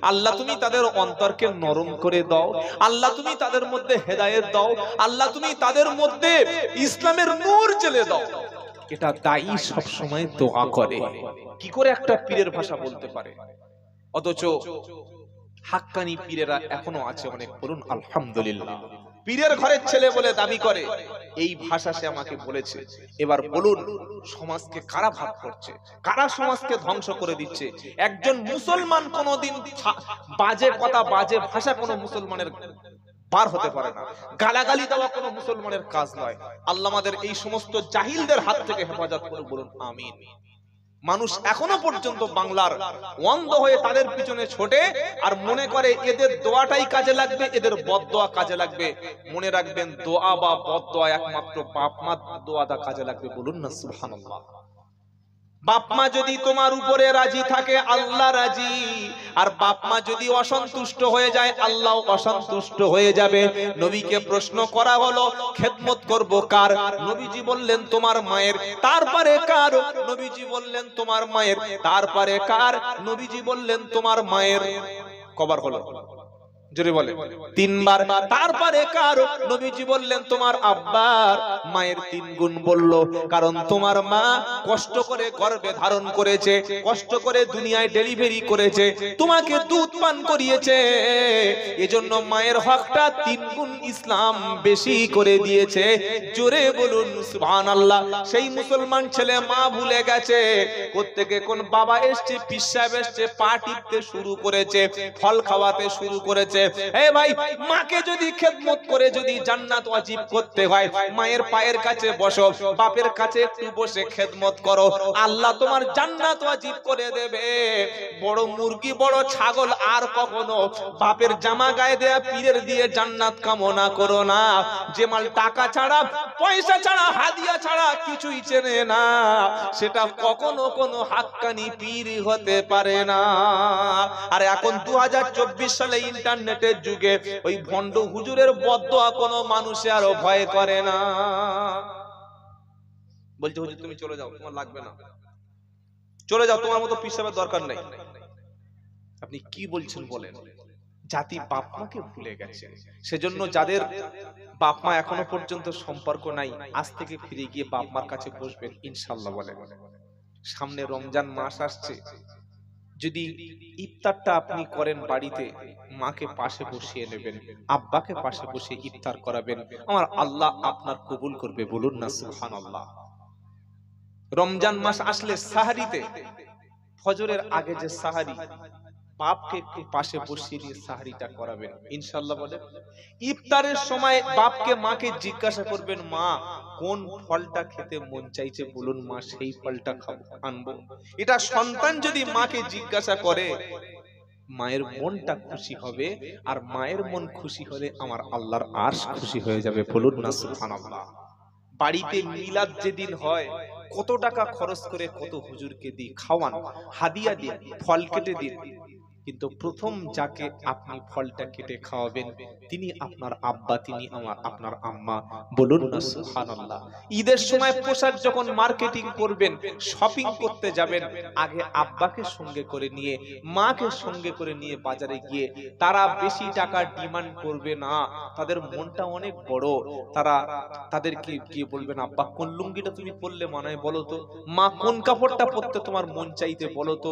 আল্লাহ তুমি তাদের অন্তরকে নরম করে দাও, আল্লাহ তুমি তাদের মধ্যে হেদায়েত দাও, আল্লাহ তুমি তাদের মধ্যে ইসলামের নূর জ্বেলে দাও। এটা দাঈ সব সময় দোয়া করে। কি করে একটা পীরের ভাষা বলতে পারে? অথচ হাক্কানি পীরেরা এখনো আছে অনেক। বলুন আলহামদুলিল্লাহ। পীরের ঘরের ছেলে বলে দাবি করে, এই ভাষা সে আমাকে বলেছে। এবার বলুন সমাজকে কারা ভাগ করছে, কারা সমাজকে ধ্বংস করে দিচ্ছে? একজন মুসলমান কোনোদিন বাজে কথা, বাজে ভাষা কোনো মুসলমানের পার হতে পারে না। গালাগালি দেওয়া কোনো মুসলমানের কাজ নয়। আল্লাহ আমাদের এই সমস্ত জাহিলদের হাত থেকে হেফাজত করে, বলুন আমিন। মানুষ এখনো পর্যন্ত বাংলার অন্ধ হয়ে তাদের পিছনে ছোটে আর মনে করে এদের দোয়াটাই কাজে লাগবে, এদের বদদোয়া কাজে লাগবে। মনে রাখবেন দোয়া বা বদদোয়া একমাত্র বাপ মা দোয়াটা কাজে লাগবে। বলুন না সুবহানাল্লাহ। বাপ মা যদি তোমার উপরে রাজি থাকে আল্লাহ রাজি, আর বাপ মা যদি অসন্তুষ্ট হয়ে যায় আল্লাহ অসন্তুষ্ট হয়ে যাবে। নবীকে প্রশ্ন করা হলো খেদমত করব কার? নবীজি বললেন তোমার মায়ের। তারপরে কার? নবীজি বললেন তোমার মায়ের। তারপরে কার? নবীজি বললেন তোমার মায়ের। কবার হলো? জোরে বলে। তিনবার। তারপরে কার? নবীজি বললেন তোমার আব্বার। মায়ের তিন গুণ বলল, কারণ তোমার মা কষ্ট করে গর্ভে ধারণ করেছে, কষ্ট করে দুনিয়ায় ডেলিভারি করেছে, তোমাকে দুধ পান করিয়েছে, এজন্য মায়ের হকটা তিন গুণ ইসলাম বেশি করে দিয়েছে। জোরে বলুন সুবহানাল্লাহ। সেই মুসলমান ছেলে মা ভুলে গেছে, কোত্থেকে কোন বাবা এসছে, পিসাব এসছে, পা টিপতে শুরু করেছে, ফল খাওয়াতে শুরু করেছে। হে ভাই, মাকে যদি খেদমত করে যদি জান্নাত ওয়াজিব করতে হয়, মায়ের পায়ের কাছে বসো, বাপের কাছে একটু বসে খেদমত করো, আল্লাহ তোমার জান্নাত ওয়াজিব করে দেবে। বড় মুরগি বড় ছাগল আর কখনো বাপের জামা গায়ে দেয়া পীরের দিয়ে জান্নাত কামনা করো না। যে মাল টাকা ছাড়া, পয়সা ছাড়া, হাদিয়া ছাড়া কিছুই চেনে না, সেটা কখনো কোনো হাক্কানি পীর হতে পারে না। আর এখন 2024 সালে ইন্টারনেটের যুগে ওই ভণ্ড হুজুরের বদদোয়া কোনো মানুষে আরো ভয় করে না। বলছে হুজুর তুমি চলে যাও, তোমার লাগবে না, চলে যাও, তোমার মতো পিসাবের দরকার নেই। আপনি কি বলছেন বলেন? জাতি বাপ মাকে ভুলে গেছে। সেজন্য যাদের বাপ মা এখনো পর্যন্ত সম্পর্ক নাই, আজ থেকে ফিরে গিয়ে বাপ মার কাছে বসবেন ইনশাআল্লাহ। বলে সামনে রমজান মাস আসছে, যদি ইফতারটা আপনি করেন বাড়িতে, মাকে পাশে বসিয়ে নেবেন, আব্বাকে পাশে বসিয়ে ইফতার করাবেন, আমার আল্লাহ আপনার কবুল করবে। বলুন না সুবহানাল্লাহ। রমজান মাস আসলে সাহারিতে, ফজরের আগে যে সাহারি, বাপকে একটু পাশে বসিয়ে দিয়ে সাহারিটা করাবেন ইনশাআল্লাহ। বলেন ইফতারের সময় বাপকে মাকে জিজ্ঞাসা করবেন, মা কোন ফলটা খেতে মন চাইছে, বলুন মা সেই ফলটা খাবো, আনবো। এটা সন্তান যদি মাকে জিজ্ঞাসা করে, মায়ের মনটা খুশি হবে, আর মায়ের মন খুশি হলে আমার আল্লাহর আরশ খুশি হয়ে যাবে। বলুন না সুবহানাল্লাহ। বাড়িতে মিলাদ যেদিন হয়, কত টাকা খরচ করে কত হুজুরকে দিই, খাওয়ান, হাদিয়া দিন, ফল কেটে দিন। কিন্তু প্রথম যাকে আপনি ফলটা কেটে খাওয়াবেন তিনি আপনার আব্বা, তিনি আপনার আম্মা। বলুন না সুবহানাল্লাহ। ঈদের সময় পোশাক যখন মার্কেটিং করবেন, শপিং করতে যাবেন, আগে আব্বাকে সঙ্গে করে নিয়ে, মাকে সঙ্গে করে নিয়ে বাজারে গিয়ে, তারা বেশি টাকা ডিমান্ড করবে না, তাদের মনটা অনেক বড়, তাদেরকে গিয়ে বলবেন আব্বা কোন লুঙ্গিটা তুমি পরলে মানায় বলো তো, মা কোন কাপড়টা পরতে তোমার মন চাইতে বলো তো,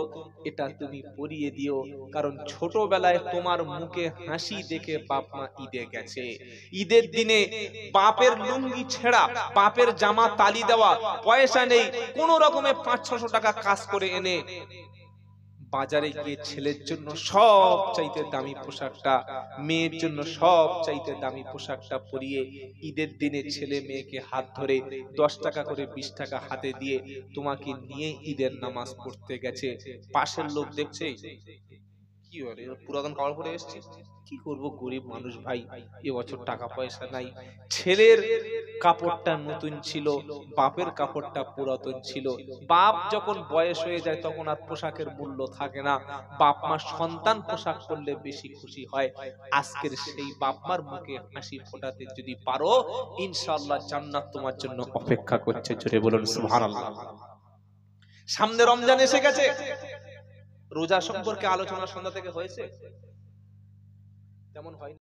এটা তুমি পরিয়ে দিও। কারণ ছোটবেলায় তোমার মুখে হাসি দেখে বাপ মা ঈদে গেছে। ঈদের দিনে বাপের লুঙ্গি ছেঁড়া, বাপের জামা তালি দেওয়া, পয়সা নেই, কোন রকমে 500-600 টাকা কাজ করে এনে বাজারে গিয়ে ছেলের জন্য সব চাইতে দামি পোশাকটা, মেয়ের জন্য সব চাইতে দামি পোশাকটা পরিয়ে ঈদের দিনে ছেলে মেয়েকে হাত ধরে 10 টাকা করে 20 টাকা হাতে দিয়ে তোমাকে নিয়ে ঈদের নামাজ পড়তে গেছে। পাশের লোক দেখছে কি বলে পুরাতন কাপড় পরে এসেছে, কি করব গরিব মানুষ ভাই, এবছর টাকা পয়সা নাই। ছেলের কাপড়টা নতুন ছিল, বাপের কাপড়টা পুরাতন ছিল। বাপ যখন বয়স হয়ে যায় তখন আর পোশাকের মূল্য থাকে না, বাপ মা সন্তান পোশাক পরলে বেশি খুশি হয়। আজকের সেই বাপ মার মুখে হাসি ফোটাতে যদি পারো, ইনশাআল্লাহ জান্নাত তোমার জন্য অপেক্ষা করছে। জোরে বলুন সুবহানাল্লাহ। সামনে রমজান এসে গেছে, রোজা সম্পর্কে আলোচনা সন্ধ্যা থেকে হয়েছে, তেমন হয়